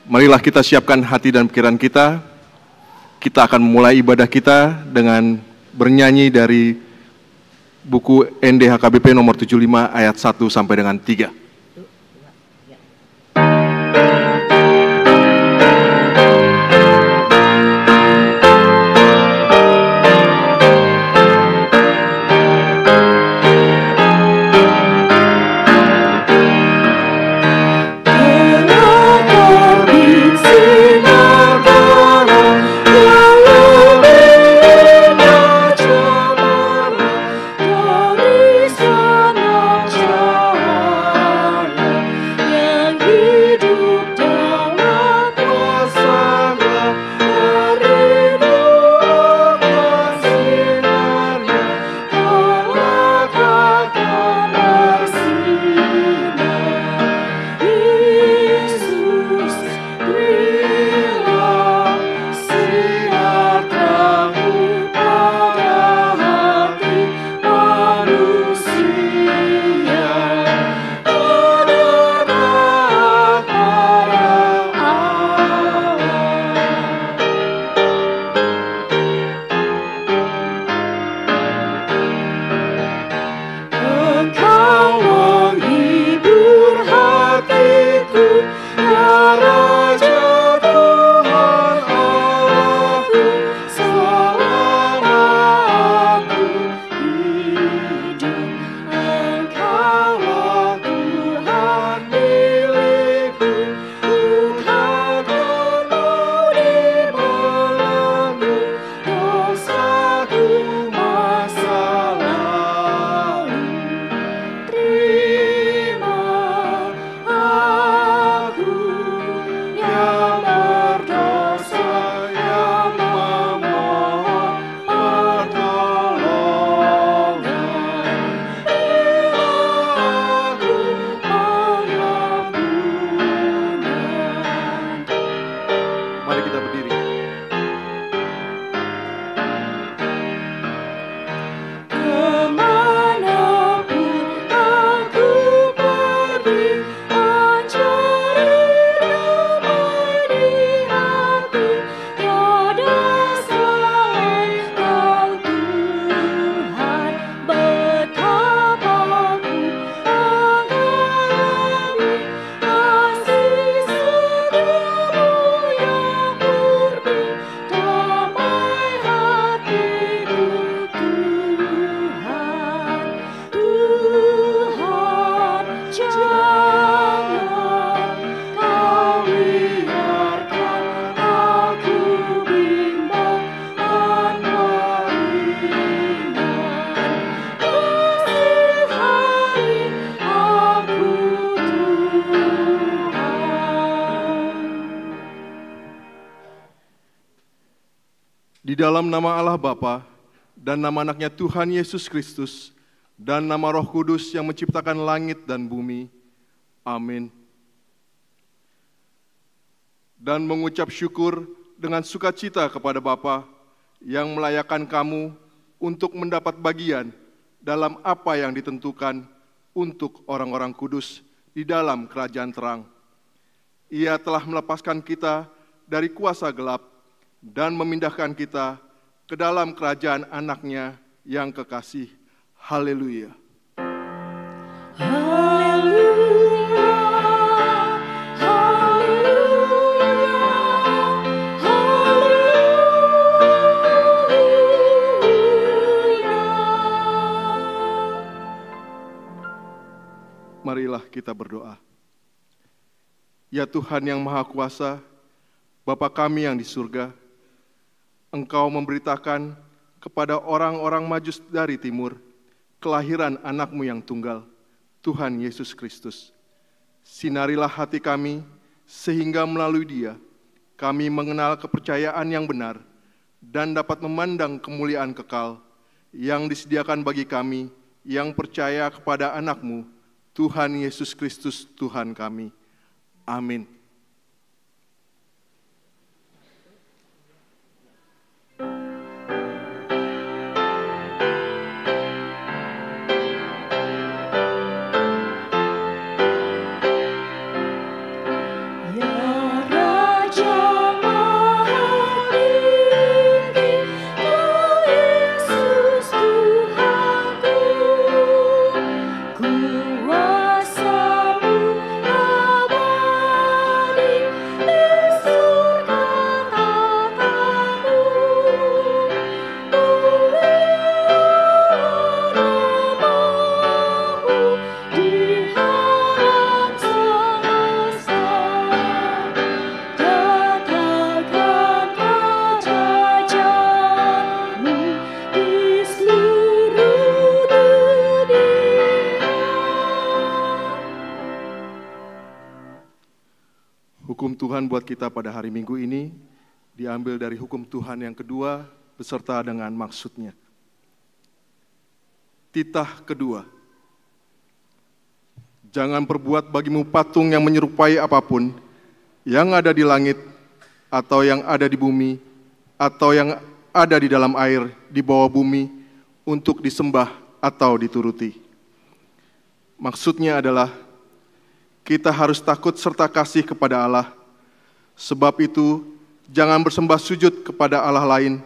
Marilah kita siapkan hati dan pikiran kita. Kita akan memulai ibadah kita dengan bernyanyi dari buku NDHKBP nomor 75 ayat 1 sampai dengan 3. Dari sanak jauh Mari kita berdiri. Di dalam nama Allah Bapa dan nama anaknya Tuhan Yesus Kristus dan nama Roh Kudus yang menciptakan langit dan bumi. Amin. Dan mengucap syukur dengan sukacita kepada Bapa yang melayakkan kamu untuk mendapat bagian dalam apa yang ditentukan untuk orang-orang kudus di dalam kerajaan terang. Ia telah melepaskan kita dari kuasa gelap dan memindahkan kita ke dalam kerajaan anaknya yang kekasih. Haleluya. Haleluya. Marilah kita berdoa. Ya Tuhan yang Maha Kuasa, Bapa kami yang di surga, Engkau memberitakan kepada orang-orang Majus dari timur kelahiran anak-Mu yang tunggal, Tuhan Yesus Kristus. Sinarilah hati kami sehingga melalui Dia kami mengenal kepercayaan yang benar dan dapat memandang kemuliaan kekal yang disediakan bagi kami yang percaya kepada anak-Mu, Tuhan Yesus Kristus Tuhan kami. Amin. Hukum Tuhan buat kita pada hari Minggu ini diambil dari hukum Tuhan yang kedua beserta dengan maksudnya. Titah kedua. Jangan perbuat bagimu patung yang menyerupai apapun yang ada di langit atau yang ada di bumi atau yang ada di dalam air di bawah bumi untuk disembah atau dituruti. Maksudnya adalah kita harus takut serta kasih kepada Allah. Sebab itu, jangan bersembah sujud kepada Allah lain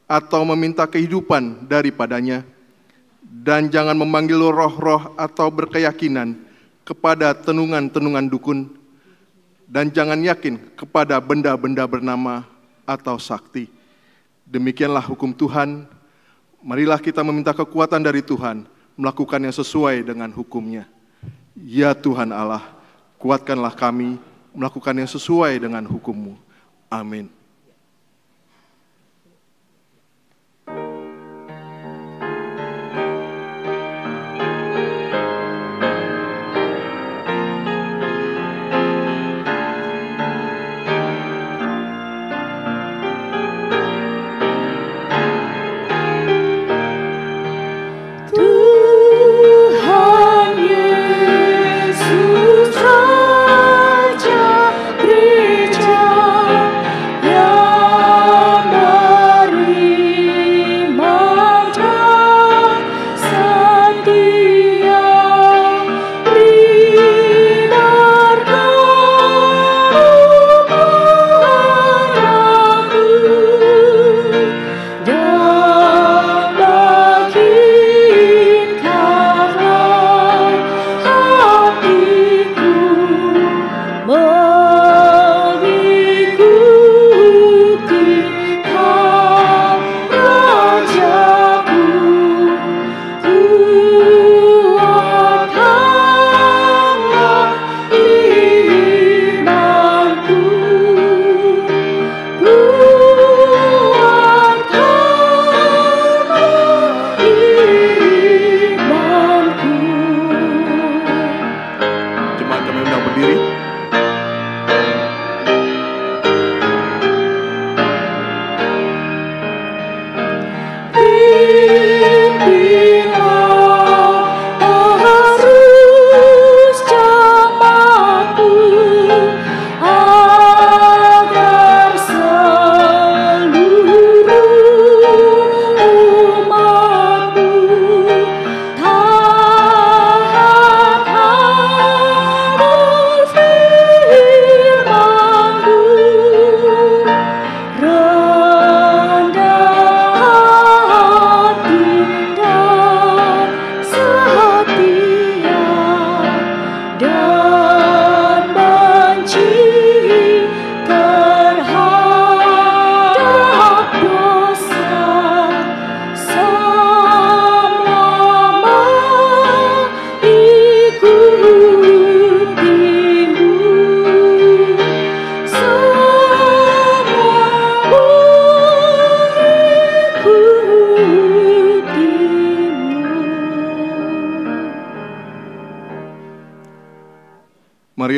atau meminta kehidupan daripadanya. Dan jangan memanggil roh-roh atau berkeyakinan kepada tenungan-tenungan dukun. Dan jangan yakin kepada benda-benda bernama atau sakti. Demikianlah hukum Tuhan. Marilah kita meminta kekuatan dari Tuhan, melakukannya sesuai dengan hukumnya. Ya Tuhan Allah, kuatkanlah kami melakukan yang sesuai dengan hukum-Mu. Amin. Tuhan Yesus Raja Gereja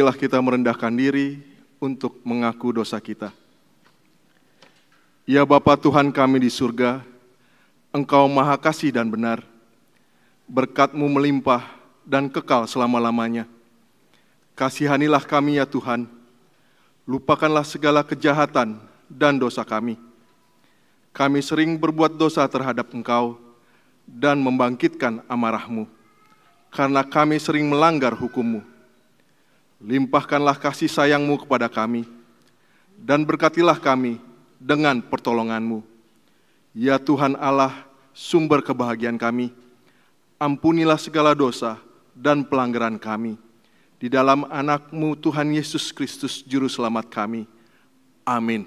Marilah kita merendahkan diri untuk mengaku dosa kita. Ya Bapa Tuhan kami di surga, Engkau Maha Kasih dan benar. Berkat-Mu melimpah dan kekal selama-lamanya. Kasihanilah kami ya Tuhan. Lupakanlah segala kejahatan dan dosa kami. Kami sering berbuat dosa terhadap Engkau dan membangkitkan amarah-Mu, karena kami sering melanggar hukum-Mu. Limpahkanlah kasih sayang-Mu kepada kami, dan berkatilah kami dengan pertolongan-Mu. Ya Tuhan Allah, sumber kebahagiaan kami, ampunilah segala dosa dan pelanggaran kami. Di dalam anak-Mu Tuhan Yesus Kristus Juru Selamat kami. Amin.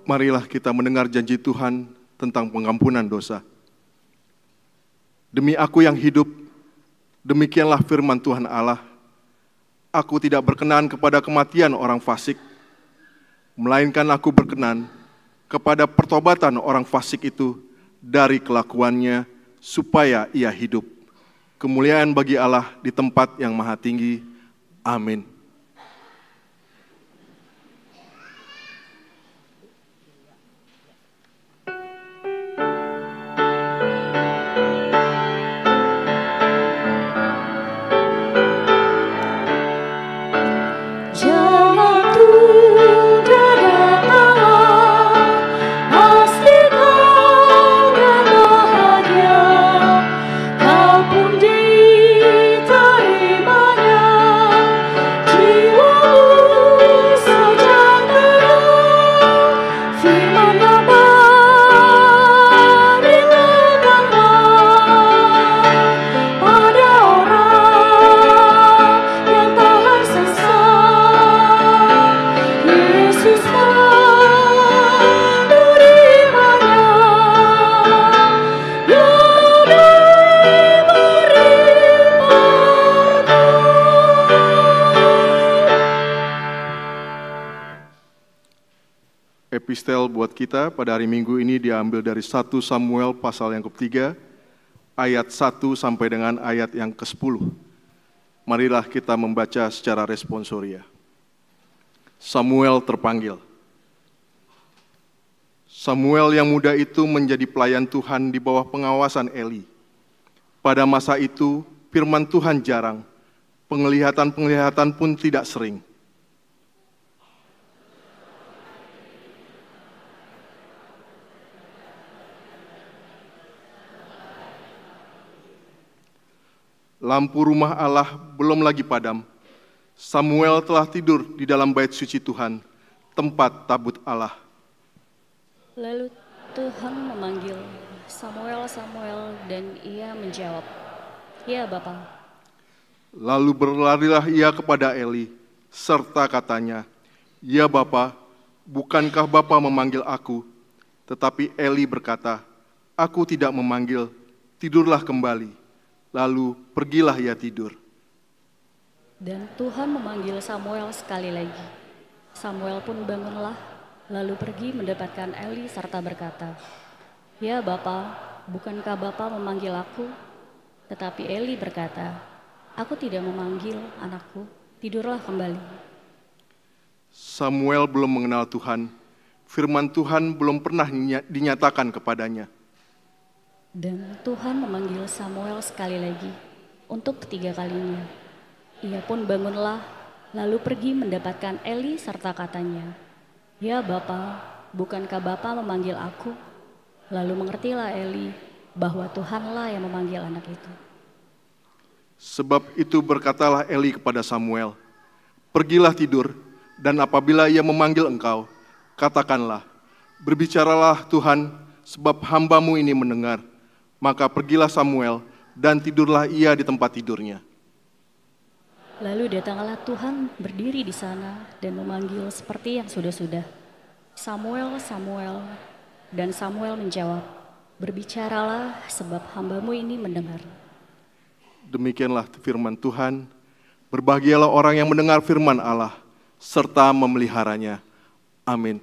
Marilah kita mendengar janji Tuhan tentang pengampunan dosa. Demi Aku yang hidup, demikianlah firman Tuhan Allah, Aku tidak berkenan kepada kematian orang fasik, melainkan Aku berkenan kepada pertobatan orang fasik itu dari kelakuannya, supaya ia hidup. Kemuliaan bagi Allah di tempat yang maha tinggi. Amin. Epistel buat kita pada hari Minggu ini diambil dari 1 Samuel pasal yang ke-3, ayat 1 sampai dengan ayat yang ke-10. Marilah kita membaca secara responsoria. Samuel terpanggil. Samuel yang muda itu menjadi pelayan Tuhan di bawah pengawasan Eli. Pada masa itu, firman Tuhan jarang, penglihatan-penglihatan pun tidak sering. Lampu rumah Allah belum lagi padam. Samuel telah tidur di dalam bait suci Tuhan, tempat tabut Allah. Lalu Tuhan memanggil, Samuel, Samuel, dan ia menjawab, "Ya Bapa." Lalu berlarilah ia kepada Eli, serta katanya, "Ya Bapa, bukankah Bapa memanggil aku?" Tetapi Eli berkata, "Aku tidak memanggil, tidurlah kembali." Lalu pergilah ia tidur. Dan Tuhan memanggil Samuel sekali lagi. Samuel pun bangunlah, lalu pergi mendapatkan Eli serta berkata, "Ya Bapa, bukankah Bapa memanggil aku?" Tetapi Eli berkata, "Aku tidak memanggil anakku, tidurlah kembali." Samuel belum mengenal Tuhan, firman Tuhan belum pernah dinyatakan kepadanya. Dan Tuhan memanggil Samuel sekali lagi, untuk ketiga kalinya. Ia pun bangunlah, lalu pergi mendapatkan Eli serta katanya, "Ya Bapa, bukankah Bapa memanggil aku?" Lalu mengertilah Eli bahwa Tuhanlah yang memanggil anak itu. Sebab itu berkatalah Eli kepada Samuel, "Pergilah tidur, dan apabila ia memanggil engkau, katakanlah, berbicaralah Tuhan, sebab hamba-Mu ini mendengar." Maka pergilah Samuel, dan tidurlah ia di tempat tidurnya. Lalu datanglah Tuhan berdiri di sana dan memanggil seperti yang sudah-sudah, "Samuel, Samuel." Dan Samuel menjawab, "Berbicaralah, sebab hamba-Mu ini mendengar." Demikianlah firman Tuhan. Berbahagialah orang yang mendengar firman Allah, serta memeliharanya. Amin.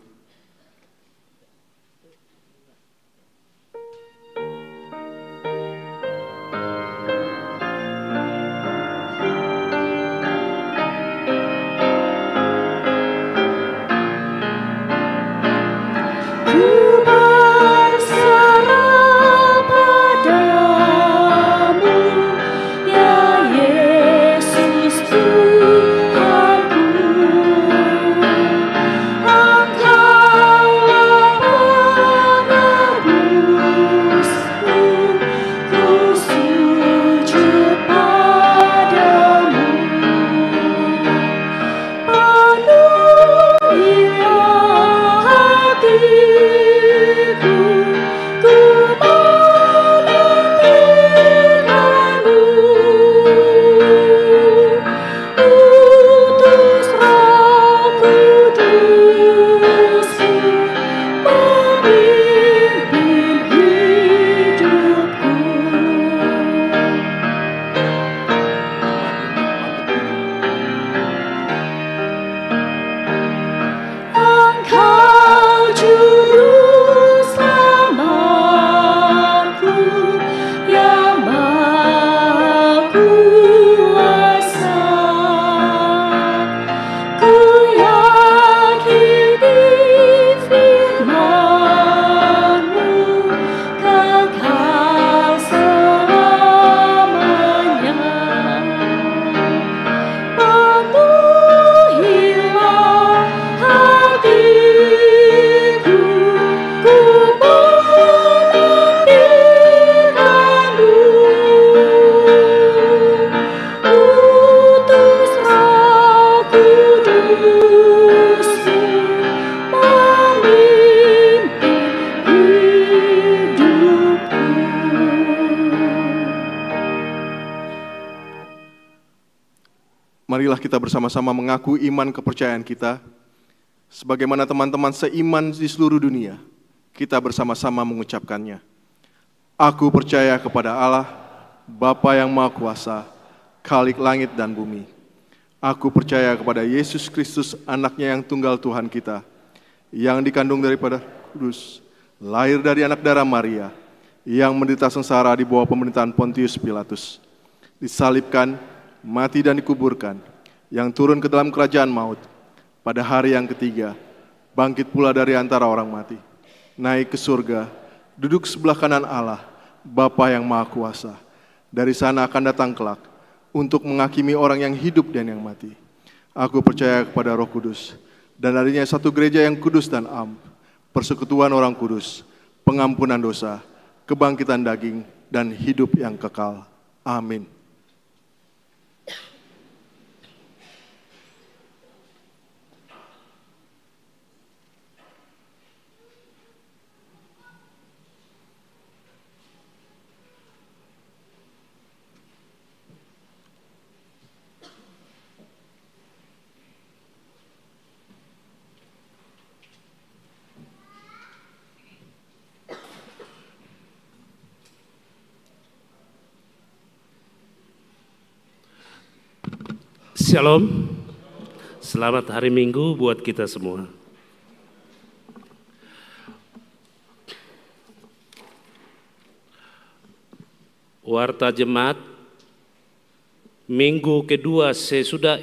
Marilah kita bersama-sama mengaku iman kepercayaan kita. Sebagaimana teman-teman seiman di seluruh dunia, kita bersama-sama mengucapkannya. Aku percaya kepada Allah, Bapa yang Maha Kuasa, Khalik langit dan bumi. Aku percaya kepada Yesus Kristus, anaknya yang tunggal Tuhan kita, yang dikandung daripada Kudus, lahir dari anak darah Maria, yang menderita sengsara di bawah pemerintahan Pontius Pilatus, disalibkan, mati dan dikuburkan, yang turun ke dalam kerajaan maut, pada hari yang ketiga, bangkit pula dari antara orang mati, naik ke surga, duduk sebelah kanan Allah, Bapa yang Maha Kuasa. Dari sana akan datang kelak, untuk menghakimi orang yang hidup dan yang mati. Aku percaya kepada Roh Kudus, dan adanya satu gereja yang kudus dan am, persekutuan orang kudus, pengampunan dosa, kebangkitan daging, dan hidup yang kekal. Amin. Shalom, selamat hari Minggu buat kita semua. Warta Jemaat, Minggu kedua sesudah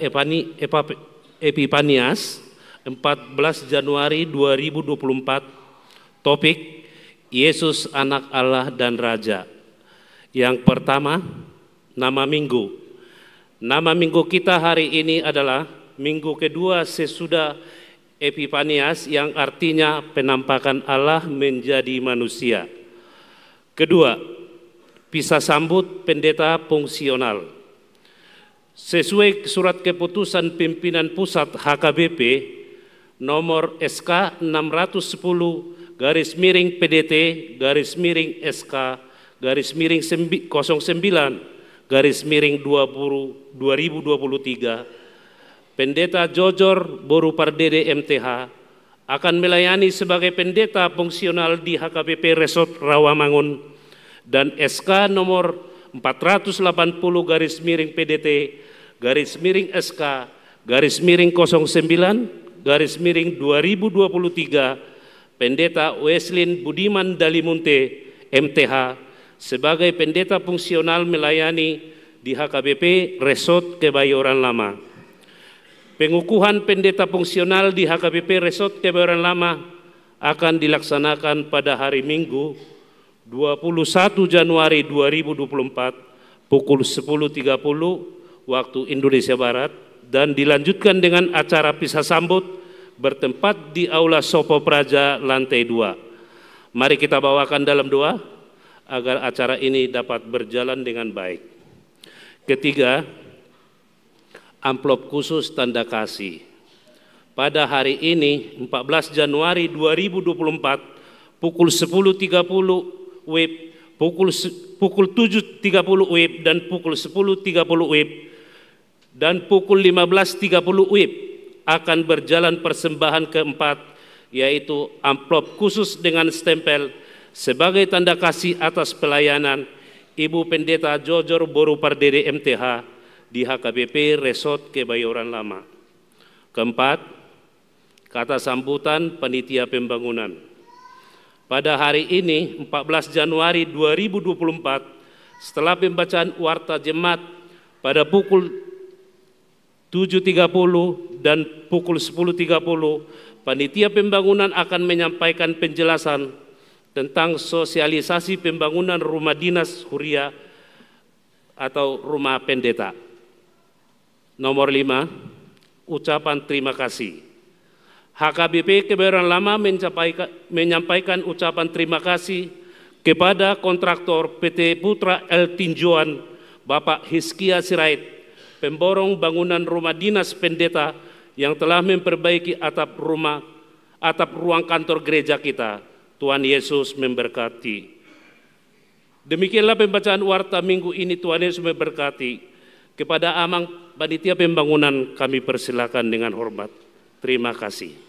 Epifanias 14 Januari 2024. Topik Yesus Anak Allah dan Raja. Yang pertama, nama minggu. Nama minggu kita hari ini adalah minggu kedua sesudah Epifanias, yang artinya penampakan Allah menjadi manusia. Kedua, pisah sambut pendeta fungsional. Sesuai surat keputusan pimpinan pusat HKBP nomor SK 610 /PDT /09/2023, Pendeta Jojor Boru Pardede MTH akan melayani sebagai pendeta fungsional di HKBP Resort Rawamangun, dan SK nomor 480 /PDT SK /09/2023, Pendeta Weslin Budiman Dalimunte MTH sebagai pendeta fungsional melayani di HKBP Resort Kebayoran Lama. Pengukuhan pendeta fungsional di HKBP Resort Kebayoran Lama akan dilaksanakan pada hari Minggu 21 Januari 2024 pukul 10.30 waktu Indonesia Barat, dan dilanjutkan dengan acara pisah sambut bertempat di Aula Sopo Praja lantai 2. Mari kita bawakan dalam doa agar acara ini dapat berjalan dengan baik. Ketiga, amplop khusus tanda kasih. Pada hari ini 14 Januari 2024 pukul 10.30 WIB, pukul 7.30 WIB dan pukul 10.30 WIB dan pukul 15.30 WIB akan berjalan persembahan keempat, yaitu amplop khusus dengan stempel sebagai tanda kasih atas pelayanan Ibu Pendeta Jojor Boru Pardede MTH di HKBP Resort Kebayoran Lama. Keempat, kata sambutan panitia pembangunan. Pada hari ini 14 Januari 2024, setelah pembacaan warta jemaat pada pukul 7.30 dan pukul 10.30, panitia pembangunan akan menyampaikan penjelasan tentang sosialisasi pembangunan rumah dinas Huria atau rumah pendeta. Nomor 5, ucapan terima kasih. HKBP Kebayoran Lama menyampaikan ucapan terima kasih kepada kontraktor PT Putra El Tinjuan, Bapak Hizkia Sirait, pemborong bangunan rumah dinas pendeta, yang telah memperbaiki atap ruang kantor gereja kita. Tuhan Yesus memberkati. Demikianlah pembacaan warta minggu ini. Tuhan Yesus memberkati. Kepada Amang Panitia Pembangunan kami persilakan dengan hormat. Terima kasih.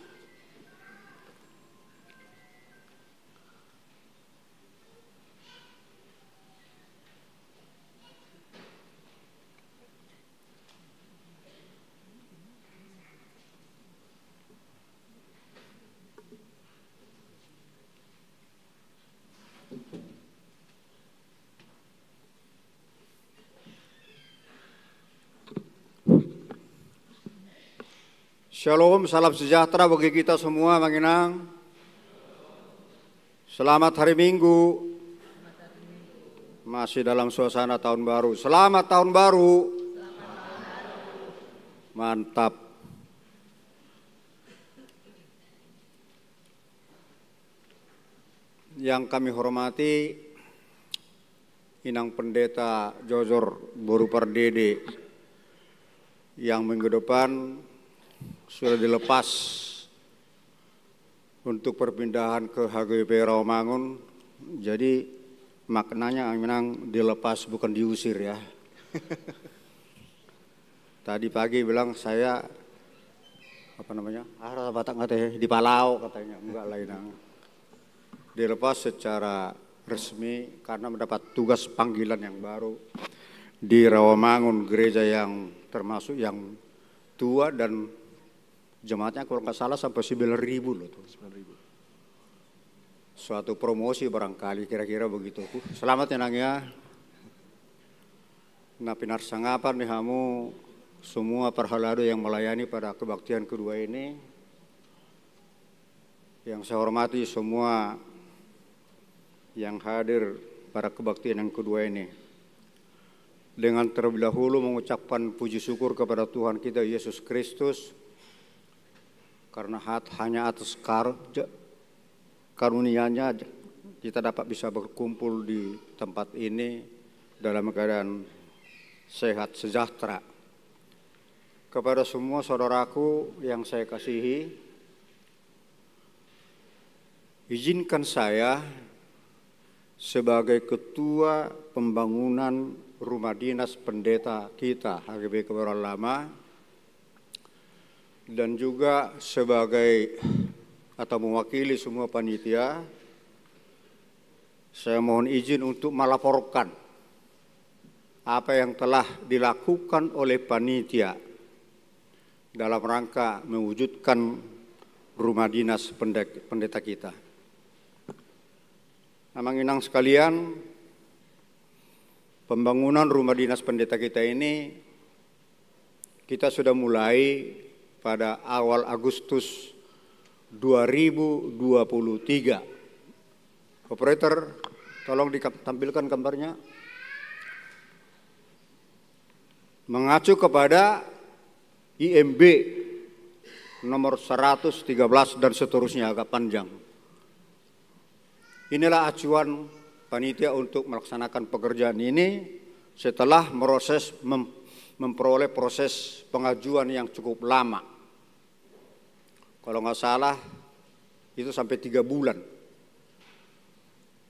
Shalom, salam sejahtera bagi kita semua, Manginang. Selamat hari Minggu. Masih dalam suasana tahun baru. Selamat tahun baru. Mantap. Yang kami hormati Inang Pendeta Jojor Boru Pardede, yang minggu depan sudah dilepas untuk perpindahan ke HKBP Rawamangun. Jadi maknanya memang dilepas, bukan diusir ya. Tadi pagi bilang saya di Palau katanya, enggak lain. Dilepas secara resmi karena mendapat tugas panggilan yang baru di Rawamangun, gereja yang termasuk yang tua dan jemaatnya kalau nggak salah sampai 9.000 loh tuh. 9.000. Suatu promosi barangkali, kira-kira begitu. Selamat ya Nang ya. Nah pinar sangapan nih kamu semua perhalado yang melayani pada kebaktian kedua ini. yang saya hormati semua yang hadir pada kebaktian yang kedua ini. Dengan terlebih dahulu mengucapkan puji syukur kepada Tuhan kita Yesus Kristus, karena hanya atas karunia-Nya kita dapat bisa berkumpul di tempat ini dalam keadaan sehat sejahtera. Kepada semua saudaraku yang saya kasihi, izinkan saya sebagai Ketua Pembangunan Rumah Dinas Pendeta kita HGB Kebayoran Lama, dan juga sebagai atau mewakili semua panitia, saya mohon izin untuk melaporkan apa yang telah dilakukan oleh panitia dalam rangka mewujudkan rumah dinas pendeta kita. Amanginang sekalian, pembangunan rumah dinas pendeta kita ini kita sudah mulai pada awal Agustus 2023. Operator, tolong ditampilkan gambarnya. Mengacu kepada IMB nomor 113 dan seterusnya, agak panjang. Inilah acuan panitia untuk melaksanakan pekerjaan ini setelah memperoleh proses pengajuan yang cukup lama. Kalau nggak salah itu sampai 3 bulan.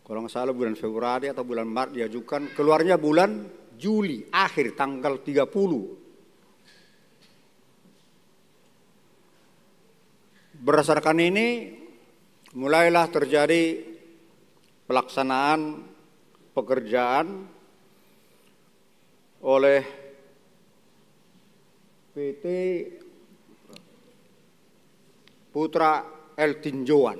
Kalau nggak salah bulan Februari atau bulan Maret diajukan, keluarnya bulan Juli, akhir tanggal 30. Berdasarkan ini, mulailah terjadi pelaksanaan pekerjaan oleh PT Putra El Tinjauan.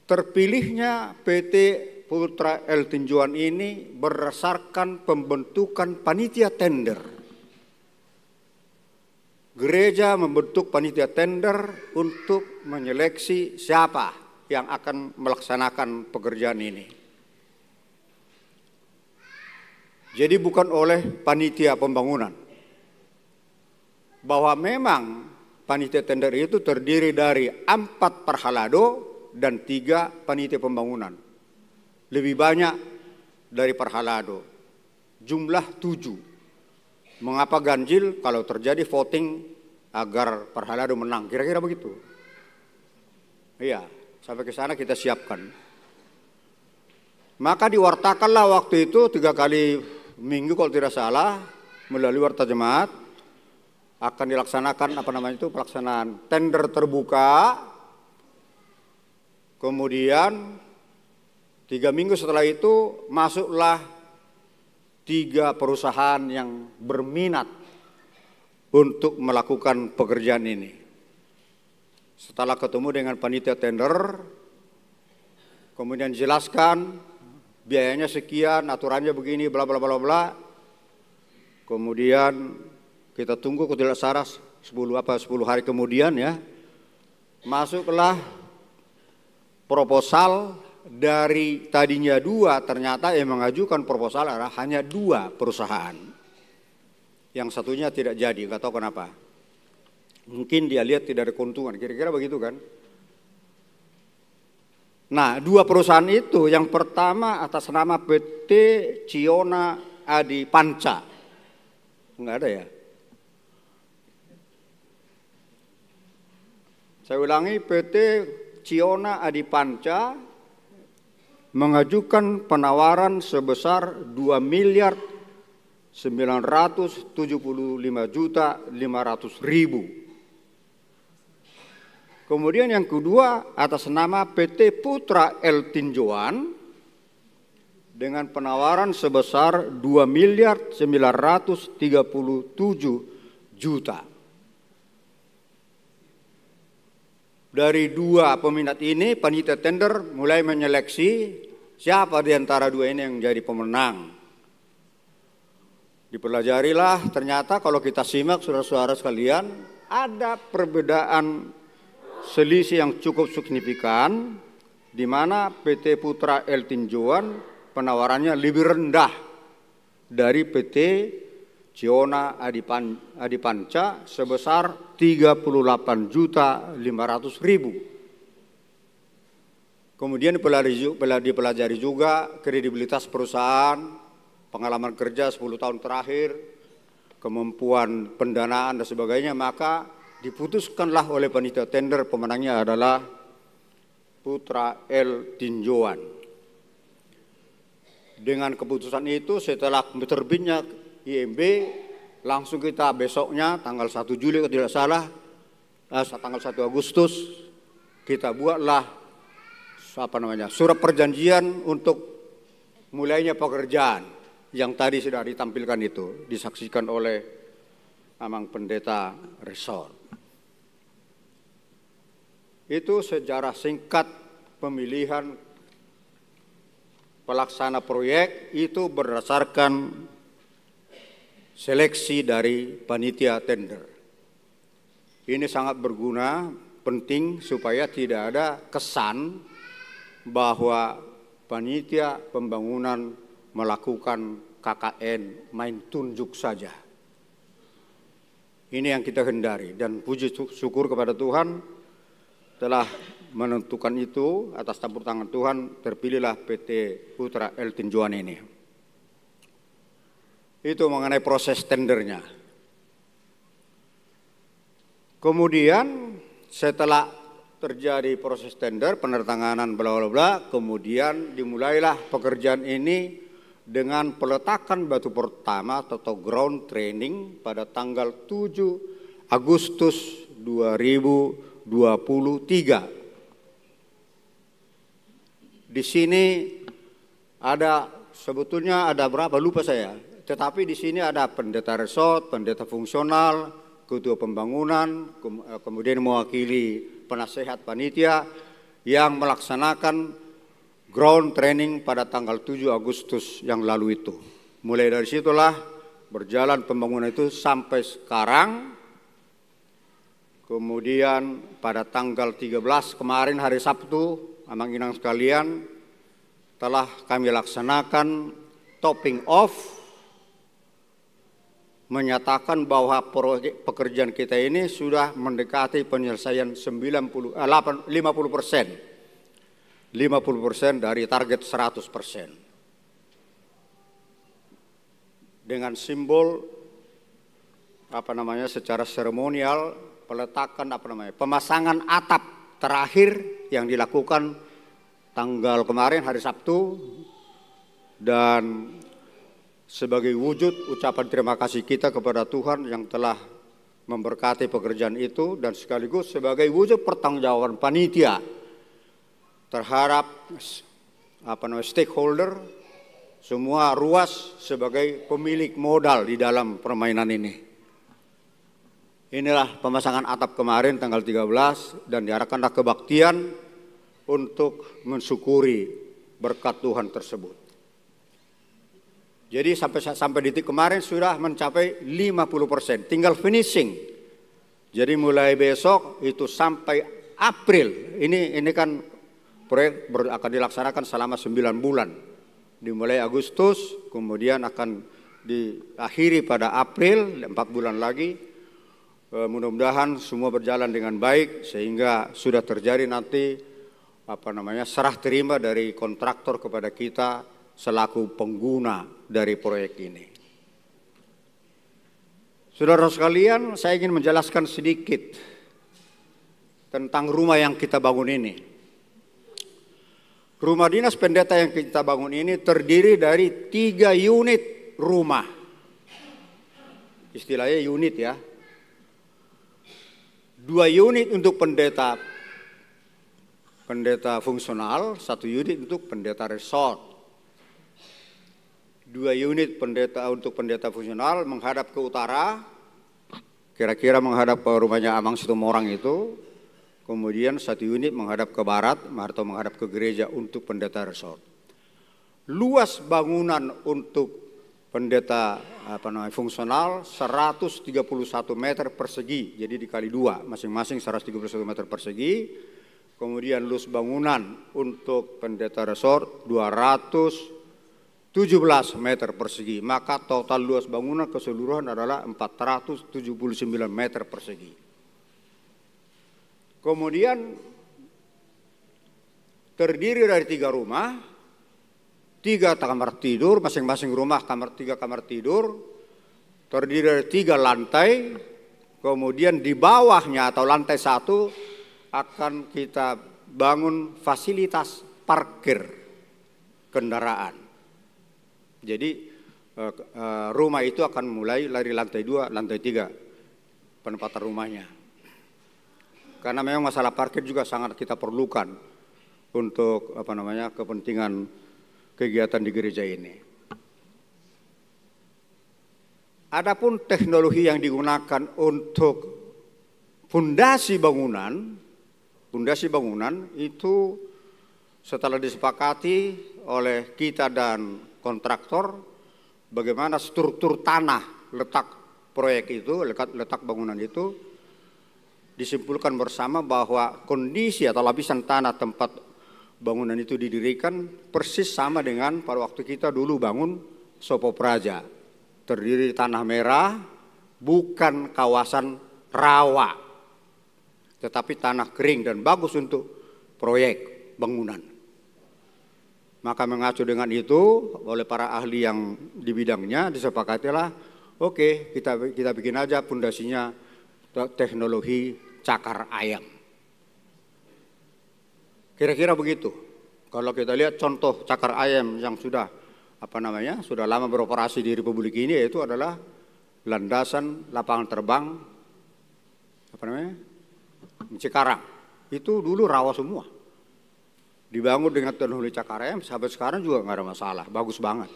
Terpilihnya PT Putra El Tinjauan ini berdasarkan pembentukan panitia tender. Gereja membentuk panitia tender untuk menyeleksi siapa yang akan melaksanakan pekerjaan ini. Jadi bukan oleh panitia pembangunan. Bahwa memang panitia tender itu terdiri dari 4 parhalado dan 3 panitia pembangunan. Lebih banyak dari parhalado. Jumlah 7. Mengapa ganjil? Kalau terjadi voting agar parhalado menang, kira-kira begitu. Iya, sampai ke sana kita siapkan. Maka diwartakanlah waktu itu 3 kali minggu kalau tidak salah melalui warta jemaat akan dilaksanakan pelaksanaan tender terbuka. Kemudian 3 minggu setelah itu masuklah 3 perusahaan yang berminat untuk melakukan pekerjaan ini. Setelah ketemu dengan panitia tender, kemudian dijelaskan biayanya sekian, aturannya begini, bla bla bla bla. Kemudian kita tunggu kalau tidak salah 10 hari kemudian ya, masuklah proposal. Dari tadinya 2, ternyata yang mengajukan proposal adalah hanya 2 perusahaan. Yang satunya tidak jadi, nggak tahu kenapa. Mungkin dia lihat tidak ada keuntungan, kira-kira begitu kan. Nah, 2 perusahaan itu, yang pertama atas nama PT Ciona Adi Panca. Nggak ada ya? Saya ulangi, PT Ciona Adi Panca mengajukan penawaran sebesar 2.975.500.000. Kemudian yang kedua atas nama PT Putra El Tinjauan dengan penawaran sebesar 2.937.000.000. Dari 2 peminat ini, panitia tender mulai menyeleksi siapa di antara 2 ini yang jadi pemenang. Dipelajarilah, ternyata kalau kita simak saudara-saudara sekalian, ada perbedaan selisih yang cukup signifikan, di mana PT Putra El Tinjuan penawarannya lebih rendah dari PT Ciona Adipanca sebesar 38.500.000. Kemudian dipelajari juga kredibilitas perusahaan, pengalaman kerja 10 tahun terakhir, kemampuan pendanaan dan sebagainya, maka diputuskanlah oleh panitia tender pemenangnya adalah Putra El Tinjuan. Dengan keputusan itu setelah terbitnya IMB, langsung kita besoknya tanggal 1 Juli kalau tidak salah, tanggal 1 Agustus kita buatlah surat perjanjian untuk mulainya pekerjaan yang tadi sudah ditampilkan itu, disaksikan oleh Amang Pendeta Resort. Itu sejarah singkat pemilihan pelaksana proyek itu berdasarkan seleksi dari panitia tender. Ini sangat berguna, penting supaya tidak ada kesan bahwa panitia pembangunan melakukan KKN main tunjuk saja. Ini yang kita hindari, dan puji syukur kepada Tuhan telah menentukan itu atas campur tangan Tuhan, terpilihlah PT Putra El Tinjuan ini. Itu mengenai proses tendernya. Kemudian setelah terjadi proses tender, penertanganan bla bla bla, kemudian dimulailah pekerjaan ini dengan peletakan batu pertama atau ground training pada tanggal 7 Agustus 2023. Di sini ada, sebetulnya ada berapa lupa saya, tetapi di sini ada pendeta resort, pendeta fungsional, ketua pembangunan, kemudian mewakili penasehat panitia yang melaksanakan ground training pada tanggal 7 Agustus yang lalu itu. Mulai dari situlah berjalan pembangunan itu sampai sekarang. Kemudian pada tanggal 13 kemarin hari Sabtu, Amang Inang sekalian, telah kami laksanakan topping off, menyatakan bahwa proyek pekerjaan kita ini sudah mendekati penyelesaian 50% dari target 100%. Dengan simbol secara seremonial peletakan pemasangan atap terakhir yang dilakukan tanggal kemarin hari Sabtu, dan sebagai wujud ucapan terima kasih kita kepada Tuhan yang telah memberkati pekerjaan itu, dan sekaligus sebagai wujud pertanggungjawaban panitia terhadap stakeholder, semua ruas sebagai pemilik modal di dalam permainan ini. Inilah pemasangan atap kemarin tanggal 13, dan diarahkanlah kebaktian untuk mensyukuri berkat Tuhan tersebut. Jadi sampai detik kemarin sudah mencapai 50%, tinggal finishing. Jadi mulai besok itu sampai April, ini kan proyek akan dilaksanakan selama 9 bulan. Dimulai Agustus, kemudian akan diakhiri pada April, 4 bulan lagi. Mudah-mudahan semua berjalan dengan baik sehingga sudah terjadi nanti serah terima dari kontraktor kepada kita selaku pengguna dari proyek ini. Saudara sekalian, saya ingin menjelaskan sedikit tentang rumah yang kita bangun ini. Rumah dinas pendeta yang kita bangun ini terdiri dari 3 unit rumah. Istilahnya unit ya. 2 unit untuk pendeta fungsional, 1 unit untuk pendeta resort. 2 unit untuk pendeta fungsional menghadap ke utara, kira-kira menghadap ke rumahnya Amang Situmorang itu. Kemudian 1 unit menghadap ke barat atau menghadap ke gereja untuk pendeta resort. Luas bangunan untuk pendeta fungsional 131 meter persegi, jadi dikali 2, masing-masing 131 meter persegi. Kemudian luas bangunan untuk pendeta resort 217 meter persegi, maka total luas bangunan keseluruhan adalah 479 meter persegi. Kemudian terdiri dari 3 rumah, 3 kamar tidur, masing-masing rumah 3 kamar tidur, terdiri dari 3 lantai, kemudian di bawahnya atau lantai 1 akan kita bangun fasilitas parkir kendaraan. Jadi rumah itu akan mulai dari lantai 2, lantai 3 penempatan rumahnya. Karena memang masalah parkir juga sangat kita perlukan untuk kepentingan kegiatan di gereja ini. Adapun teknologi yang digunakan untuk fondasi bangunan itu setelah disepakati oleh kita dan kontraktor, bagaimana struktur tanah letak proyek itu, letak bangunan itu, disimpulkan bersama bahwa kondisi atau lapisan tanah tempat bangunan itu didirikan persis sama dengan pada waktu kita dulu bangun Sopo Praja. Terdiri tanah merah, bukan kawasan rawa, tetapi tanah kering dan bagus untuk proyek bangunan. Maka mengacu dengan itu oleh para ahli yang di bidangnya disepakatilah, oke, kita bikin aja pondasinya teknologi cakar ayam. Kira-kira begitu. Kalau kita lihat contoh cakar ayam yang sudah sudah lama beroperasi di Republik ini, yaitu adalah landasan lapangan terbang Cikarang. Itu dulu rawa semua. Dibangun dengan teknologi cakar ayam, sampai sekarang juga nggak ada masalah, bagus banget.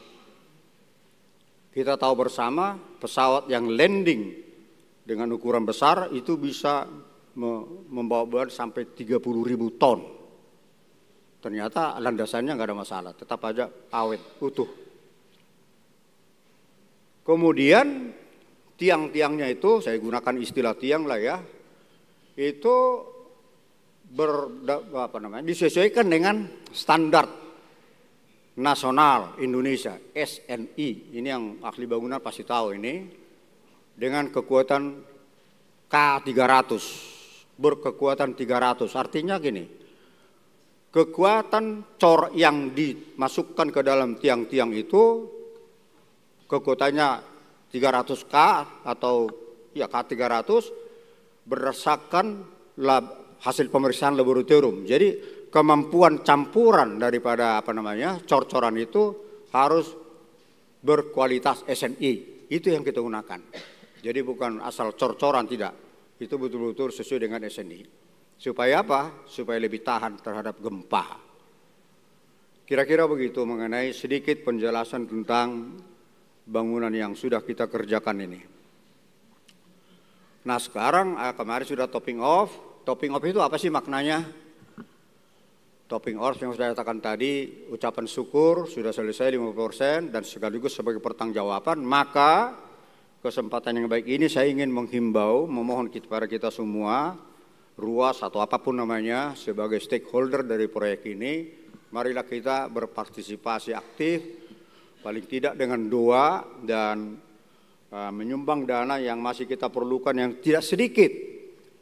Kita tahu bersama pesawat yang landing dengan ukuran besar itu bisa membawa beban sampai 30.000 ton. Ternyata landasannya nggak ada masalah, tetap aja awet, utuh. Kemudian tiang-tiangnya itu, saya gunakan istilah tiang lah ya, itu disesuaikan dengan standar nasional Indonesia, SNI. Ini yang ahli bangunan pasti tahu ini, dengan kekuatan K300, berkekuatan 300. Artinya gini, kekuatan cor yang dimasukkan ke dalam tiang-tiang itu kekuatannya 300K atau ya K300 berdasarkan hasil pemeriksaan laboratorium. Jadi kemampuan campuran daripada cor-coran itu harus berkualitas SNI. Itu yang kita gunakan. Jadi bukan asal cor-coran, tidak. Itu betul-betul sesuai dengan SNI. Supaya apa? Supaya lebih tahan terhadap gempa. Kira-kira begitu mengenai sedikit penjelasan tentang bangunan yang sudah kita kerjakan ini. Nah sekarang kemarin sudah topping off. Topping off itu apa sih maknanya? Topping off yang sudah katakan tadi, ucapan syukur sudah selesai 50% dan sekaligus sebagai pertanggungjawaban. Maka kesempatan yang baik ini saya ingin menghimbau, memohon kepada kita semua, RUAS atau apapun namanya, sebagai stakeholder dari proyek ini, marilah kita berpartisipasi aktif, paling tidak dengan doa dan menyumbang dana yang masih kita perlukan yang tidak sedikit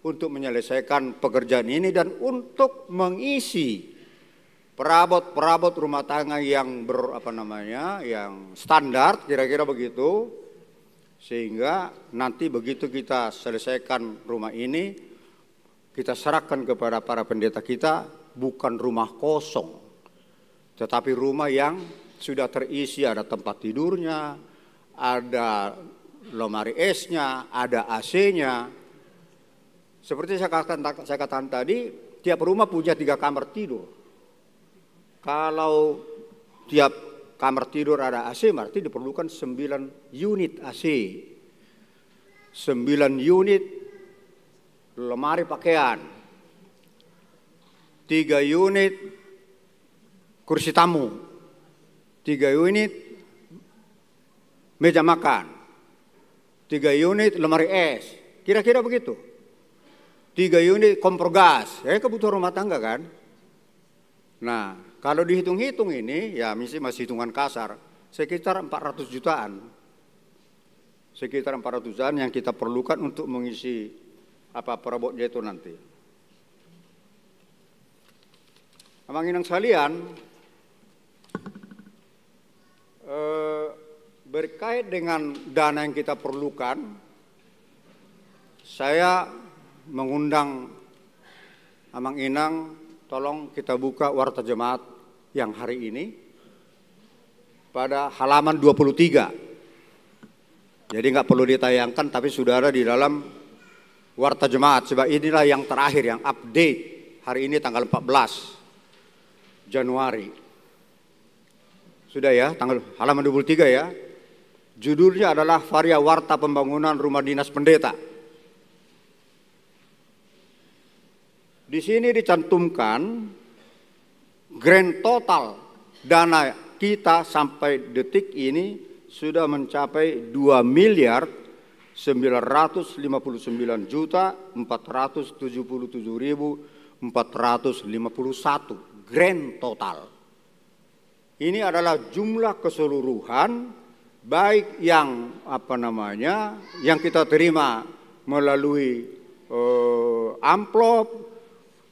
untuk menyelesaikan pekerjaan ini dan untuk mengisi perabot-perabot rumah tangga yang yang standar, kira-kira begitu, sehingga nanti begitu kita selesaikan rumah ini, kita serahkan kepada para pendeta kita bukan rumah kosong, tetapi rumah yang sudah terisi, ada tempat tidurnya, ada lemari esnya, ada AC-nya. Seperti saya katakan tadi, tiap rumah punya 3 kamar tidur. Kalau tiap kamar tidur ada AC, berarti diperlukan 9 unit AC. 9 unit lemari pakaian. 3 unit kursi tamu. 3 unit meja makan, 3 unit lemari es, kira-kira begitu. 3 unit kompor gas, kebutuhan rumah tangga kan. Nah, kalau dihitung-hitung ini, ya masih hitungan kasar, sekitar 400 jutaan. Sekitar 400 jutaan yang kita perlukan untuk mengisi perabotnya itu nanti. Abang Inang sekalian, berkait dengan dana yang kita perlukan, saya mengundang Abang Inang, tolong kita buka Warta Jemaat yang hari ini pada halaman 23. Jadi nggak perlu ditayangkan, tapi sudah ada di dalam Warta Jemaat, sebab inilah yang terakhir, yang update hari ini tanggal 14 Januari. Sudah ya, halaman 23 ya. Judulnya adalah Varia Warta Pembangunan Rumah Dinas Pendeta. Di sini dicantumkan grand total dana kita sampai detik ini sudah mencapai 2.949.477.451 grand total. Ini adalah jumlah keseluruhan baik yang yang kita terima melalui amplop,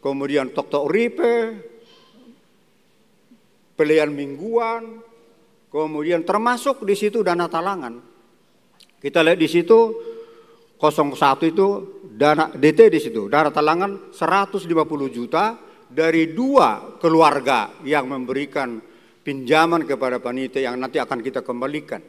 kemudian tok-tok ripe, pelian mingguan, kemudian termasuk di situ dana talangan. Kita lihat di situ 01 itu dana DT di situ, dana talangan 150 juta dari 2 keluarga yang memberikan pinjaman kepada panitia yang nanti akan kita kembalikan.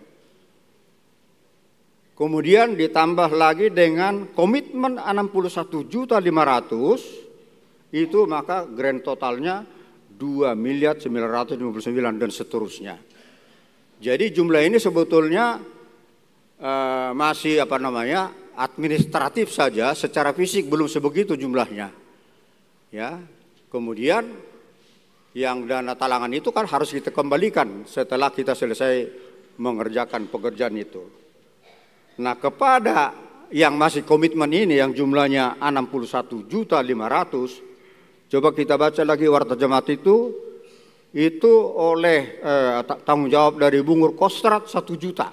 Kemudian ditambah lagi dengan komitmen 61.500.000, itu maka grand totalnya 2.959.000 dan seterusnya. Jadi jumlah ini sebetulnya masih administratif saja, secara fisik belum sebegitu jumlahnya. Ya. Kemudian yang dana talangan itu kan harus kita kembalikan setelah kita selesai mengerjakan pekerjaan itu. Nah, kepada yang masih komitmen ini yang jumlahnya 61.500.000, coba kita baca lagi Warta Jemaat itu oleh tanggung jawab dari Bungur Kostrat 1 juta.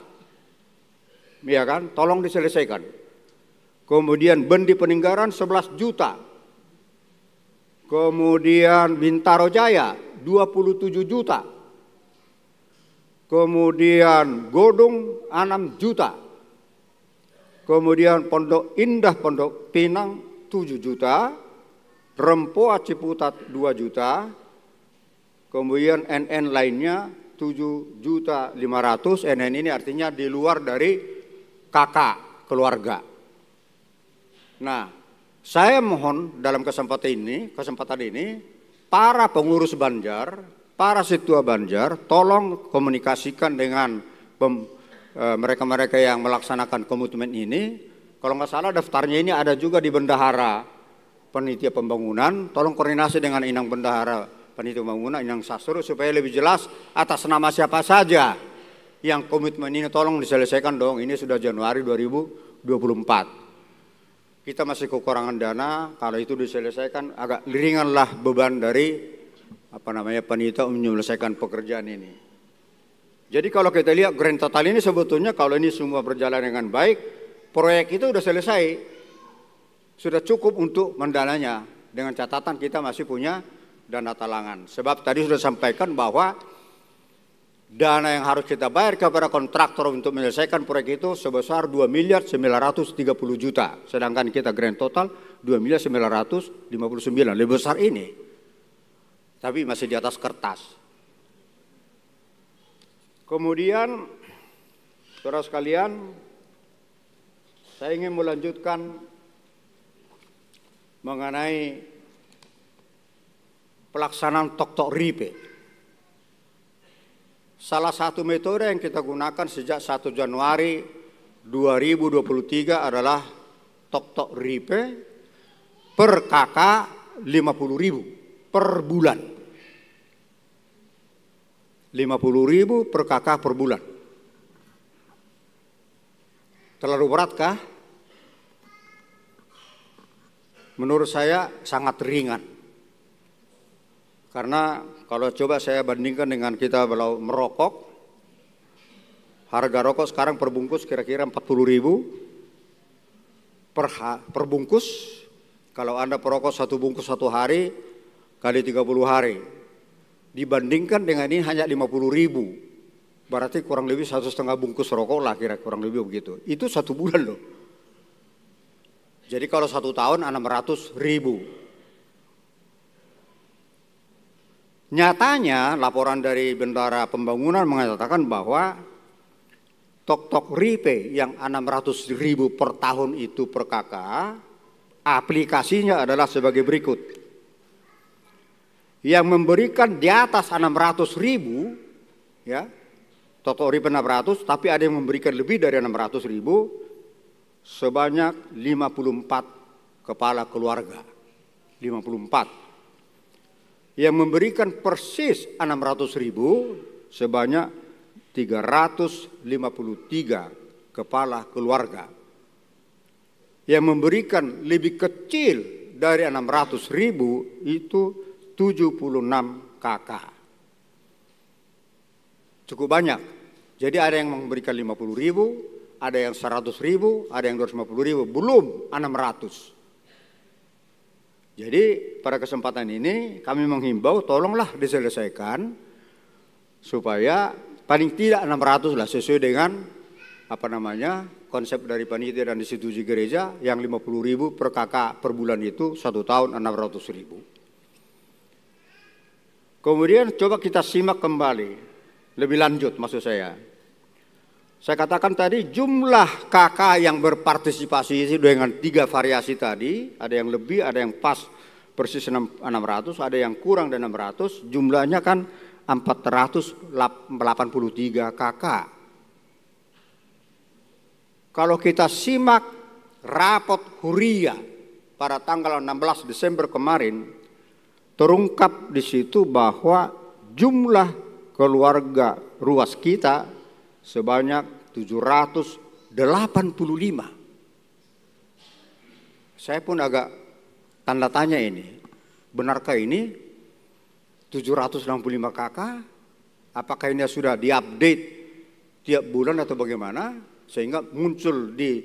Ya kan? Tolong diselesaikan. Kemudian Bendi Peninggaran 11 juta. Kemudian Bintaro Jaya 27 juta. Kemudian Godung 6 juta. Kemudian Pondok Indah Pondok Pinang 7 juta. Rempoa Ciputat 2 juta. Kemudian NN lainnya 7.500.000. NN ini artinya di luar dari kakak keluarga. Nah, saya mohon dalam kesempatan ini, para pengurus Banjar, para setua Banjar, tolong komunikasikan dengan mereka-mereka yang melaksanakan komitmen ini. Kalau nggak salah daftarnya ini ada juga di Bendahara Panitia Pembangunan. Tolong koordinasi dengan Inang Bendahara Panitia Pembangunan, Inang Sastro, supaya lebih jelas atas nama siapa saja yang komitmen ini tolong diselesaikan dong. Ini sudah Januari 2024. Kita masih kekurangan dana, kalau itu diselesaikan agak ringanlah beban dari panitia menyelesaikan pekerjaan ini. Jadi kalau kita lihat grand total ini sebetulnya kalau ini semua berjalan dengan baik, proyek itu sudah selesai. Sudah cukup untuk mendananya, dengan catatan kita masih punya dana talangan. Sebab tadi sudah sampaikan bahwa dana yang harus kita bayar kepada kontraktor untuk menyelesaikan proyek itu sebesar 2.930.000.000. Sedangkan kita grand total 2.959.000.000. Lebih besar ini. Tapi masih di atas kertas. Kemudian, saudara sekalian, saya ingin melanjutkan mengenai pelaksanaan tok-tok ripe. Salah satu metode yang kita gunakan sejak 1 Januari 2023 adalah tok-tok ripe per kakak 50.000 per bulan. 50.000 per kakak per bulan. Terlalu beratkah? Menurut saya sangat ringan. Karena kalau coba saya bandingkan dengan kita kalau merokok, harga rokok sekarang perbungkus kira-kira 40.000 per bungkus. Kalau Anda perokok 1 bungkus 1 hari kali 30 hari. Dibandingkan dengan ini hanya 50.000. Berarti kurang lebih 1,5 bungkus rokok lah kira kurang lebih begitu. Itu 1 bulan loh. Jadi kalau 1 tahun 600.000. Nyatanya laporan dari Bendara Pembangunan mengatakan bahwa Tok Ripe yang 600.000 per tahun itu per KK, aplikasinya adalah sebagai berikut. Yang memberikan di atas 600.000, ya, Tok Ripe 600, tapi ada yang memberikan lebih dari 600.000, sebanyak 54 kepala keluarga. 54. Yang memberikan persis 600.000 sebanyak 353 kepala keluarga. Yang memberikan lebih kecil dari 600.000 itu 76 KK. Cukup banyak. Jadi ada yang memberikan 50.000, ada yang 100.000, ada yang 250.000, belum 600. Jadi pada kesempatan ini kami menghimbau tolonglah diselesaikan supaya paling tidak 600 lah sesuai dengan konsep dari panitia dan institusi gereja yang 50.000 per KK per bulan itu 1 tahun 600.000. Kemudian coba kita simak kembali lebih lanjut maksud saya. Saya katakan tadi jumlah KK yang berpartisipasi dengan 3 variasi tadi, ada yang lebih, ada yang pas persis 600, ada yang kurang dari 600, jumlahnya kan 483 KK. Kalau kita simak rapot Huria pada tanggal 16 Desember kemarin, terungkap di situ bahwa jumlah keluarga ruas kita sebanyak 785. Saya pun agak tanda tanya ini. Benarkah ini 765 KK? Apakah ini sudah diupdate tiap bulan atau bagaimana? Sehingga muncul di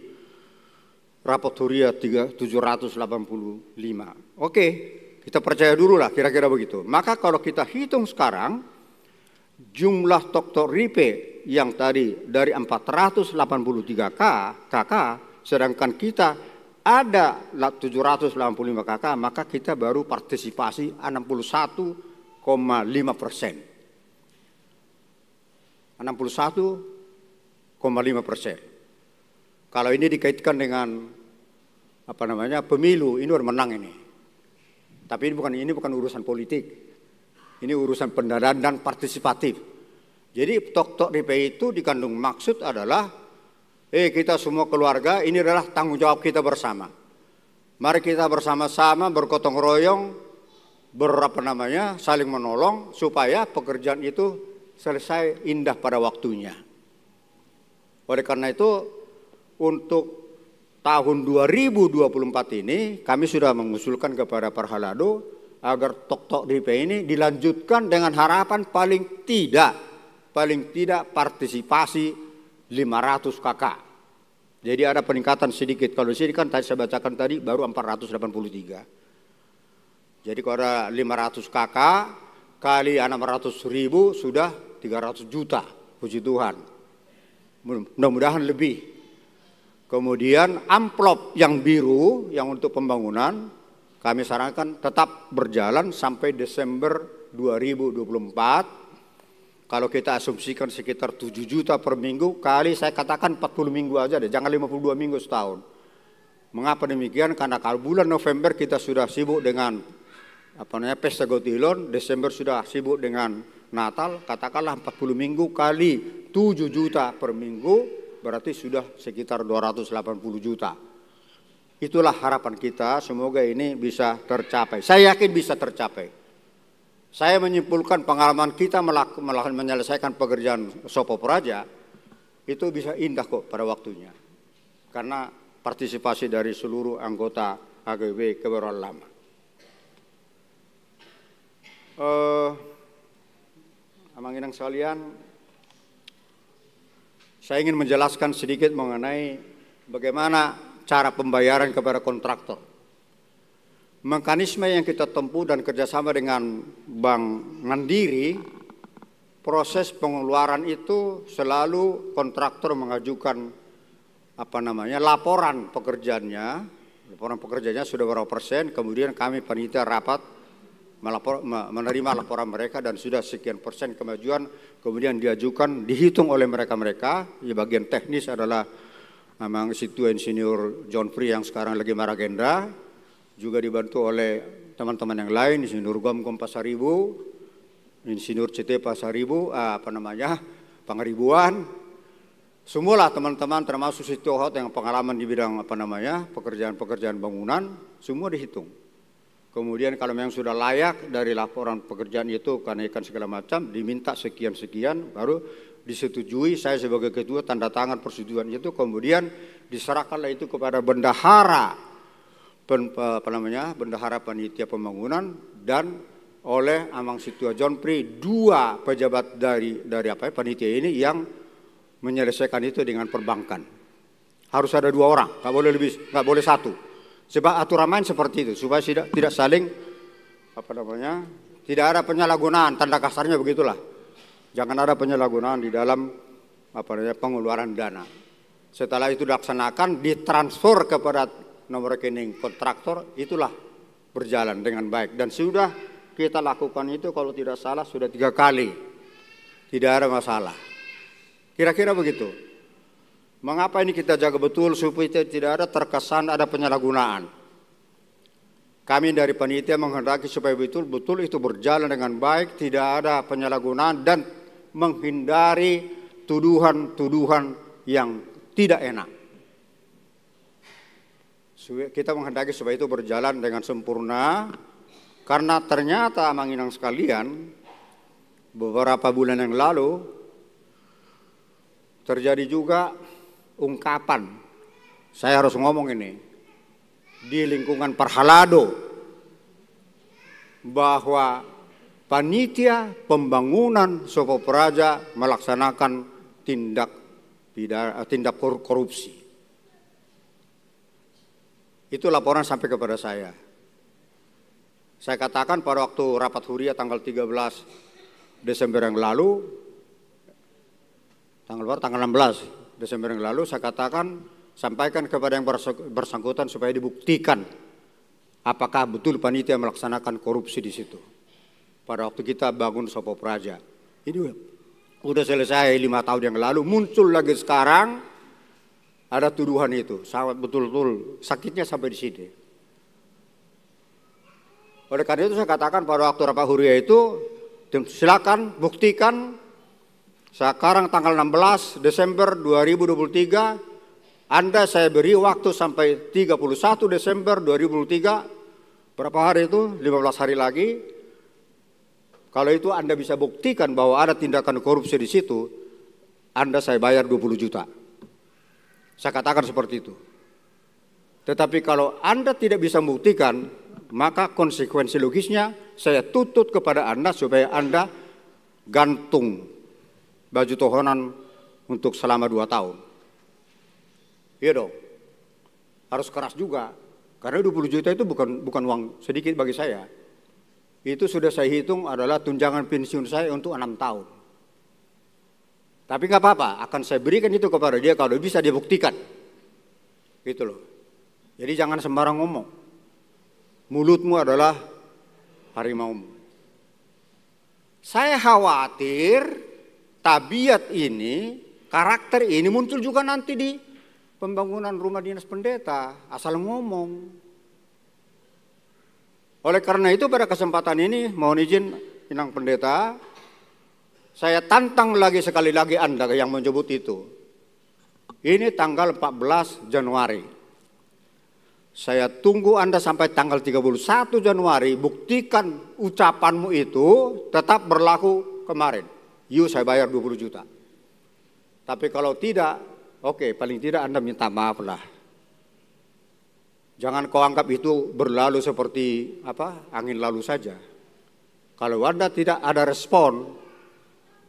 rapot Huria 785. Oke. Kita percaya dulu lah kira-kira begitu. Maka kalau kita hitung sekarang jumlah Tok Ripe yang tadi dari 483 KK, sedangkan kita ada 785 KK, maka kita baru partisipasi 61,5%. 61,5%. Kalau ini dikaitkan dengan pemilu, ini udah menang ini. Tapi ini bukan urusan politik. Ini urusan pendanaan dan partisipatif. Jadi Tok Ripe itu dikandung maksud adalah kita semua keluarga ini adalah tanggung jawab kita bersama. Mari kita bersama-sama bergotong royong saling menolong supaya pekerjaan itu selesai indah pada waktunya. Oleh karena itu untuk tahun 2024 ini kami sudah mengusulkan kepada Parhalado agar Tok Ripe ini dilanjutkan dengan harapan paling tidak partisipasi 500 KK. Jadi ada peningkatan sedikit. Kalau di sini kan tadi saya bacakan tadi baru 483. Jadi kalau ada 500 KK kali 600.000 sudah 300 juta. Puji Tuhan. Mudah-mudahan lebih. Kemudian amplop yang biru yang untuk pembangunan kami sarankan tetap berjalan sampai Desember 2024. Kalau kita asumsikan sekitar 7 juta per minggu kali saya katakan 40 minggu aja deh, jangan 52 minggu setahun. Mengapa demikian? Karena kalau bulan November kita sudah sibuk dengan Pesta Gotilon, Desember sudah sibuk dengan Natal, katakanlah 40 minggu kali 7 juta per minggu berarti sudah sekitar 280 juta. Itulah harapan kita, semoga ini bisa tercapai. Saya yakin bisa tercapai. Saya menyimpulkan pengalaman kita menyelesaikan pekerjaan Sopo Praja, itu bisa indah kok pada waktunya. karena partisipasi dari seluruh anggota HKBP Kebayoran Lama. Amanginang sekalian, saya ingin menjelaskan sedikit mengenai bagaimana cara pembayaran kepada kontraktor. Mekanisme yang kita tempuh dan kerjasama dengan Bank Mandiri, proses pengeluaran itu selalu kontraktor mengajukan laporan pekerjaannya. Laporan pekerjaannya sudah berapa persen, kemudian kami panitia rapat menerima laporan mereka dan sudah sekian persen kemajuan, kemudian diajukan, dihitung oleh mereka-mereka. Di bagian teknis adalah memang Situ Insinyur John Free yang sekarang lagi maragenda, juga dibantu oleh teman-teman yang lain, Insinyur Gomgom Pasaribu, Insinyur CT Pasaribu, Pangaribuan, semualah teman-teman termasuk Situ Hot yang pengalaman di bidang pekerjaan-pekerjaan bangunan, semua dihitung. Kemudian kalau memang sudah layak dari laporan pekerjaan itu, kenaikan segala macam, diminta sekian-sekian, baru disetujui, saya sebagai ketua tanda tangan persetujuan itu, kemudian diserahkanlah itu kepada bendahara, bendahara panitia pembangunan, dan oleh Amang Situa John Pri, dua pejabat dari panitia ini yang menyelesaikan itu dengan perbankan. Harus ada dua orang, nggak boleh lebih, nggak boleh satu. Sebab aturan main seperti itu, supaya tidak saling tidak ada penyalahgunaan, tanda kasarnya begitulah. Jangan ada penyalahgunaan di dalam pengeluaran dana. Setelah itu dilaksanakan, ditransfer kepada nomor rekening kontraktor, itulah berjalan dengan baik. Dan sudah kita lakukan itu kalau tidak salah sudah 3 kali, tidak ada masalah. Kira-kira begitu. Mengapa ini kita jaga betul supaya tidak ada terkesan ada penyalahgunaan. Kami dari panitia menghendaki supaya betul-betul itu berjalan dengan baik, tidak ada penyalahgunaan dan menghindari tuduhan-tuduhan yang tidak enak. Kita menghendaki supaya itu berjalan dengan sempurna, karena ternyata Amanginang sekalian, beberapa bulan yang lalu terjadi juga ungkapan, saya harus ngomong ini, di lingkungan Parhalado, bahwa panitia pembangunan Sopo Praja melaksanakan tindak korupsi. Itu laporan sampai kepada saya. Saya katakan pada waktu rapat huria tanggal 13 Desember yang lalu, tanggal 16 Desember yang lalu, saya katakan, sampaikan kepada yang bersangkutan supaya dibuktikan apakah betul panitia melaksanakan korupsi di situ. Pada waktu kita bangun Sopo Praja, ini udah selesai 5 tahun yang lalu, muncul lagi sekarang ada tuduhan itu, sangat betul-betul sakitnya sampai di sini. Oleh karena itu saya katakan pada waktu rapat huria itu, silakan buktikan. Sekarang tanggal 16 Desember 2023, Anda saya beri waktu sampai 31 Desember 2023, berapa hari itu? 15 hari lagi. Kalau itu Anda bisa buktikan bahwa ada tindakan korupsi di situ, Anda saya bayar 20 juta. Saya katakan seperti itu. Tetapi kalau Anda tidak bisa membuktikan, maka konsekuensi logisnya saya tuntut kepada Anda supaya Anda gantung baju tohonan untuk selama 2 tahun. Iya dong. Harus keras juga. Karena 20 juta itu bukan uang sedikit bagi saya. Itu sudah saya hitung adalah tunjangan pensiun saya untuk 6 tahun. Tapi nggak apa-apa, akan saya berikan itu kepada dia kalau bisa dia buktikan. Gitu loh. Jadi jangan sembarang ngomong. Mulutmu adalah harimaumu. Saya khawatir tabiat ini, karakter ini muncul juga nanti di pembangunan rumah dinas pendeta, asal ngomong. Oleh karena itu pada kesempatan ini mohon izin Inang Pendeta, saya tantang lagi sekali lagi Anda yang menyebut itu. Ini tanggal 14 Januari. Saya tunggu Anda sampai tanggal 31 Januari, buktikan ucapanmu itu tetap berlaku kemarin. Saya bayar 20 juta. Tapi kalau tidak, oke, paling tidak Anda minta maaf lah. Jangan kau anggap itu berlalu seperti angin lalu saja. Kalau Anda tidak ada respon,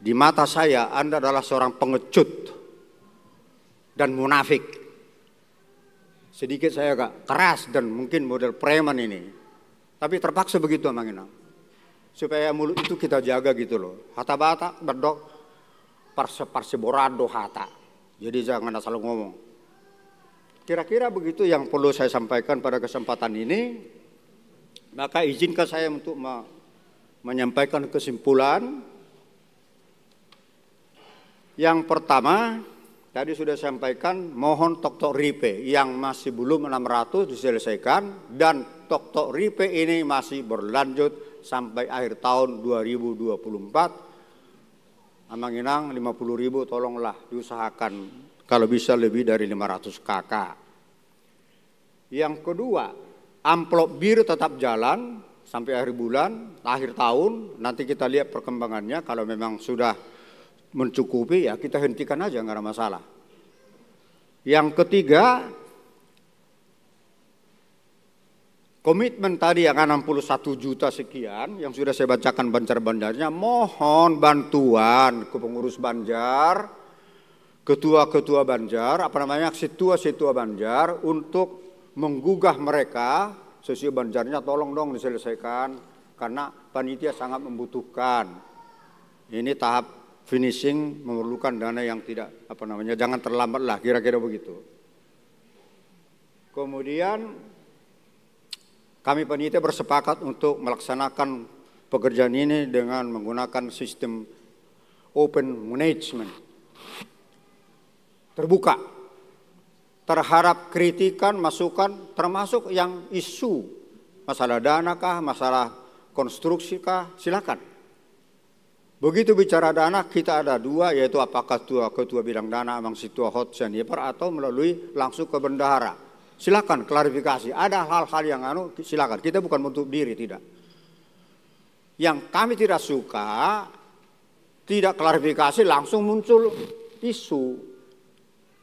di mata saya Anda adalah seorang pengecut dan munafik. Sedikit saya agak keras dan mungkin model preman ini. Tapi terpaksa begitu Manginang. Supaya mulut itu kita jaga gitu loh. Hata bata berdok parse borado hata. Jadi jangan asal ngomong. Kira-kira begitu yang perlu saya sampaikan pada kesempatan ini. Maka izinkan saya untuk menyampaikan kesimpulan. Yang pertama, tadi sudah sampaikan, mohon Tok Ripe yang masih belum 600 diselesaikan, dan Tok Ripe ini masih berlanjut sampai akhir tahun 2024. Amanginang 50.000 tolonglah diusahakan kalau bisa lebih dari 500 KK. Yang kedua, amplop biru tetap jalan sampai akhir bulan, akhir tahun. Nanti kita lihat perkembangannya, kalau memang sudah mencukupi ya kita hentikan aja, nggak ada masalah. Yang ketiga, komitmen tadi yang 61 juta sekian yang sudah saya bacakan banjar-banjarnya, mohon bantuan ke pengurus Banjar, ketua-ketua Banjar, situa-situa Banjar untuk menggugah mereka, sesuai Banjarnya tolong dong diselesaikan karena panitia sangat membutuhkan. Ini tahap finishing, memerlukan dana yang tidak jangan terlambat lah, kira-kira begitu. Kemudian kami panitia bersepakat untuk melaksanakan pekerjaan ini dengan menggunakan sistem open management, terbuka terhadap kritikan, masukan, termasuk yang isu masalah dana kah, masalah konstruksi kah, silakan. Begitu bicara dana, kita ada dua, yaitu apakah ketua bidang dana Amang Situa Hot Seniper atau melalui langsung ke bendahara. Silakan klarifikasi. Ada hal-hal yang silakan. Kita bukan menutup diri, tidak. Yang kami tidak suka, tidak klarifikasi langsung muncul isu.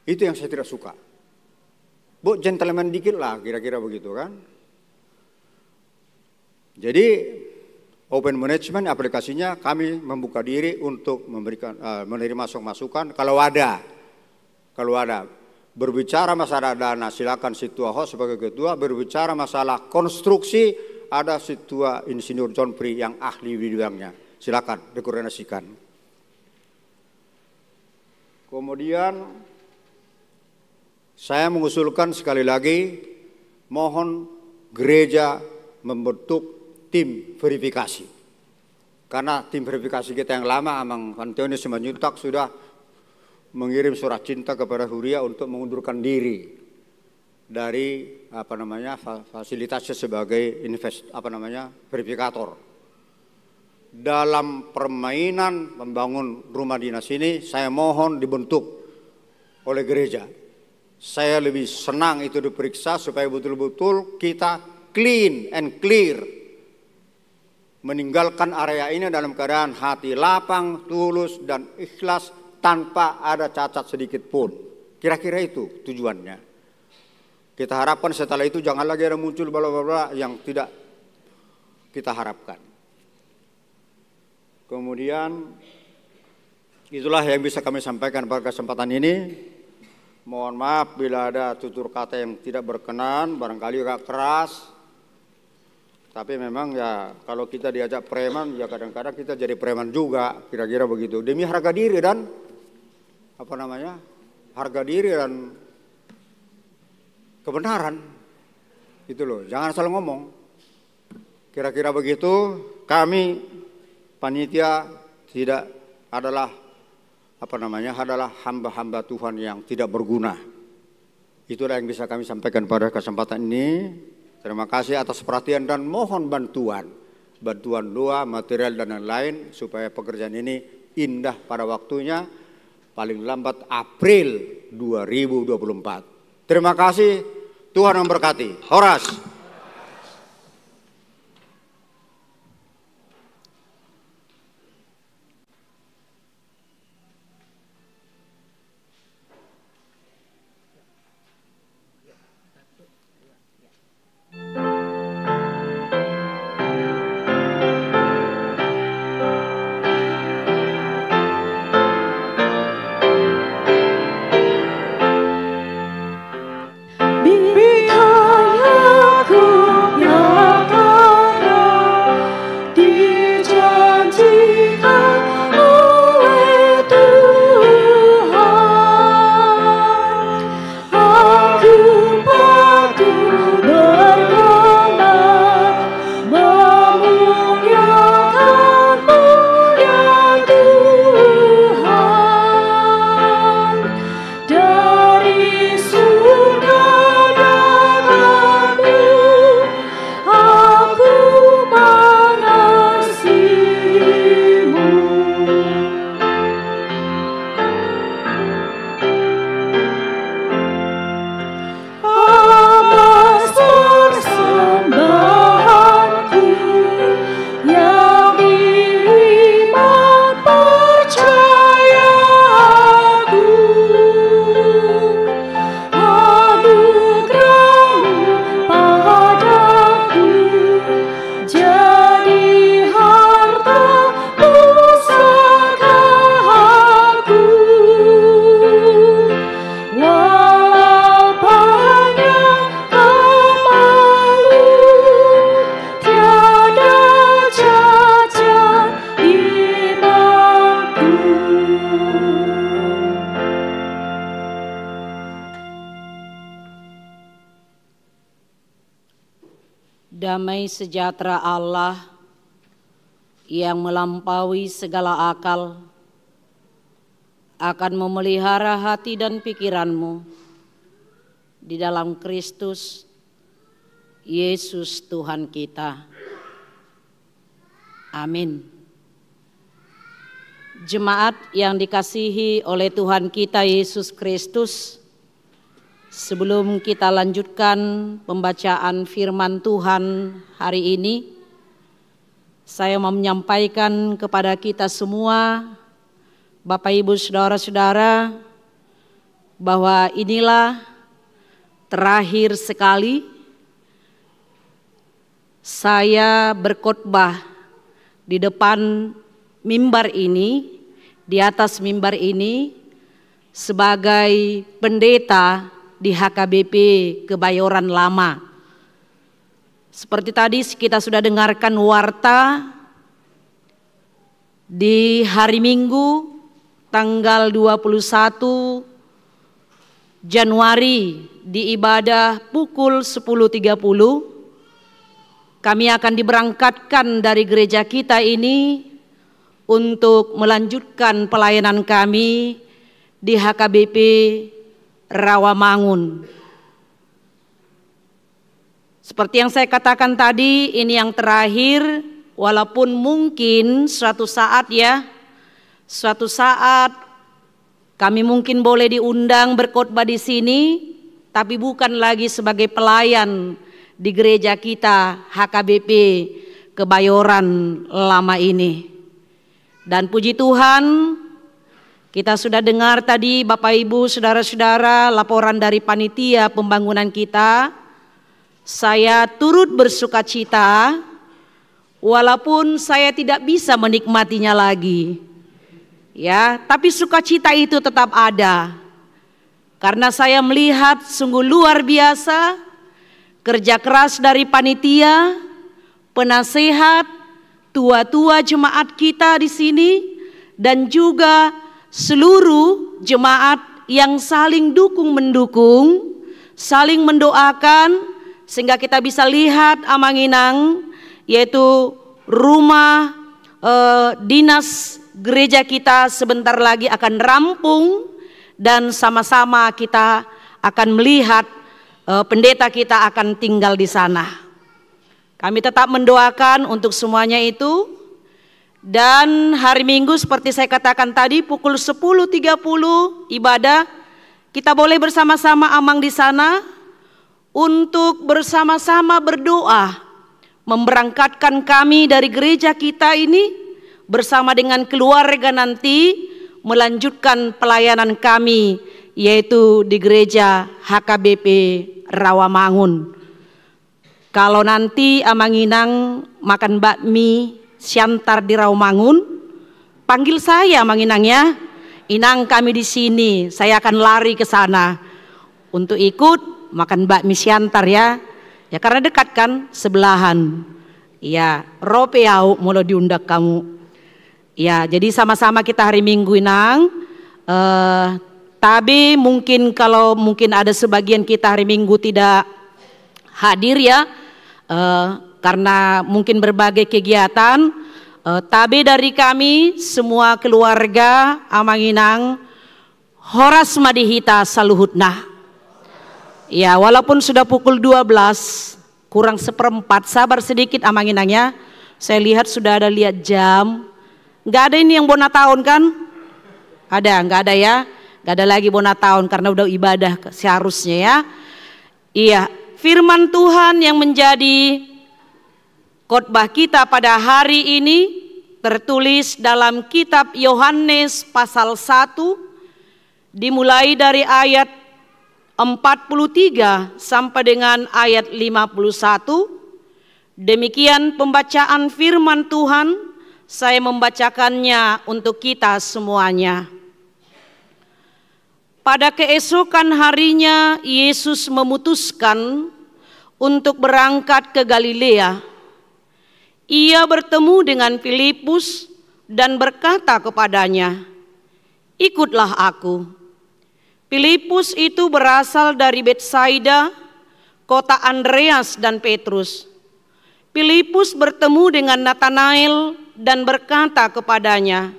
Itu yang saya tidak suka. Bu, gentleman dikit lah, kira-kira begitu kan. Jadi open management aplikasinya kami membuka diri untuk menerima masukan kalau ada berbicara masalah dana silakan Situa Host sebagai ketua, berbicara masalah konstruksi ada Situa Insinyur John Pri yang ahli bidangnya, silakan dikoordinasikan. Kemudian saya mengusulkan sekali lagi, mohon gereja membentuk tim verifikasi. Karena tim verifikasi kita yang lama, Amang Antonius Simanjuntak sudah mengirim surat cinta kepada Huria untuk mengundurkan diri dari fasilitasnya sebagai verifikator. Dalam permainan membangun rumah dinas ini, saya mohon dibentuk oleh gereja. Saya lebih senang itu diperiksa supaya betul-betul kita clean and clear, meninggalkan area ini dalam keadaan hati lapang, tulus, dan ikhlas tanpa ada cacat sedikit pun. Kira-kira itu tujuannya. Kita harapkan setelah itu jangan lagi ada muncul bla-bla-bla yang tidak kita harapkan. Kemudian itulah yang bisa kami sampaikan pada kesempatan ini. Mohon maaf bila ada tutur kata yang tidak berkenan, barangkali agak keras. Tapi memang ya kalau kita diajak preman ya kadang-kadang kita jadi preman juga, kira-kira begitu. Demi harga diri dan harga diri dan kebenaran. Itu loh, jangan salah ngomong. Kira-kira begitu. Kami panitia tidak adalah adalah hamba-hamba Tuhan yang tidak berguna. Itulah yang bisa kami sampaikan pada kesempatan ini. Terima kasih atas perhatian dan mohon bantuan doa, material dan lain-lain supaya pekerjaan ini indah pada waktunya, paling lambat April 2024. Terima kasih, Tuhan memberkati. Horas. Damai sejahtera Allah yang melampaui segala akal akan memelihara hati dan pikiranmu di dalam Kristus Yesus Tuhan kita. Amin. Jemaat yang dikasihi oleh Tuhan kita Yesus Kristus, sebelum kita lanjutkan pembacaan firman Tuhan hari ini, saya mau menyampaikan kepada kita semua, Bapak Ibu Saudara-saudara, bahwa inilah terakhir sekali saya berkhotbah di depan mimbar ini, di atas mimbar ini, sebagai pendeta di HKBP Kebayoran Lama. Seperti tadi kita sudah dengarkan warta di hari Minggu tanggal 21 Januari di ibadah pukul 10.30 kami akan diberangkatkan dari gereja kita ini untuk melanjutkan pelayanan kami di HKBP Rawamangun. Seperti yang saya katakan tadi, ini yang terakhir, walaupun mungkin suatu saat kami mungkin boleh diundang berkhotbah di sini, tapi bukan lagi sebagai pelayan di gereja kita HKBP Kebayoran Lama ini. Dan puji Tuhan, kita sudah dengar tadi Bapak Ibu Saudara-saudara laporan dari panitia pembangunan kita. Saya turut bersukacita walaupun saya tidak bisa menikmatinya lagi. Ya, tapi sukacita itu tetap ada. Karena saya melihat sungguh luar biasa kerja keras dari panitia, penasehat, tua-tua jemaat kita di sini, dan juga seluruh jemaat yang saling dukung-mendukung, saling mendoakan, sehingga kita bisa lihat Amanginang, yaitu rumah dinas gereja kita sebentar lagi akan rampung, dan sama-sama kita akan melihat pendeta kita akan tinggal di sana. Kami tetap mendoakan untuk semuanya itu. Dan hari Minggu seperti saya katakan tadi pukul 10.30 ibadah, kita boleh bersama-sama amang di sana untuk bersama-sama berdoa memberangkatkan kami dari gereja kita ini bersama dengan keluarga nanti melanjutkan pelayanan kami yaitu di gereja HKBP Rawamangun. Kalau nanti Amanginang makan bakmi siantar di Rawamangun, panggil saya Amanginang ya. Inang kami di sini, saya akan lari ke sana untuk ikut makan bakmi siantar ya. Ya karena dekat kan, sebelahan. Ya, rope yau mulai diundak kamu. Ya, jadi sama-sama kita hari Minggu Inang. Tapi mungkin kalau mungkin ada sebagian kita hari Minggu tidak hadir ya, karena mungkin berbagai kegiatan. Tapi dari kami semua keluarga Amanginang horas madihita saluhutna. Ya, walaupun sudah pukul 12 kurang seperempat, sabar sedikit Amanginangnya. Saya lihat sudah ada lihat jam. Nggak ada ini yang bona tahun kan? Ada, nggak ada ya? Nggak ada lagi bona tahun karena udah ibadah seharusnya ya. Iya, firman Tuhan yang menjadi khotbah kita pada hari ini tertulis dalam kitab Yohanes pasal 1 dimulai dari ayat 43 sampai dengan ayat 51. Demikian pembacaan firman Tuhan, saya membacakannya untuk kita semuanya. Pada keesokan harinya Yesus memutuskan untuk berangkat ke Galilea. Ia bertemu dengan Filipus dan berkata kepadanya, "Ikutlah aku." Filipus itu berasal dari Betsaida, kota Andreas dan Petrus. Filipus bertemu dengan Natanael dan berkata kepadanya,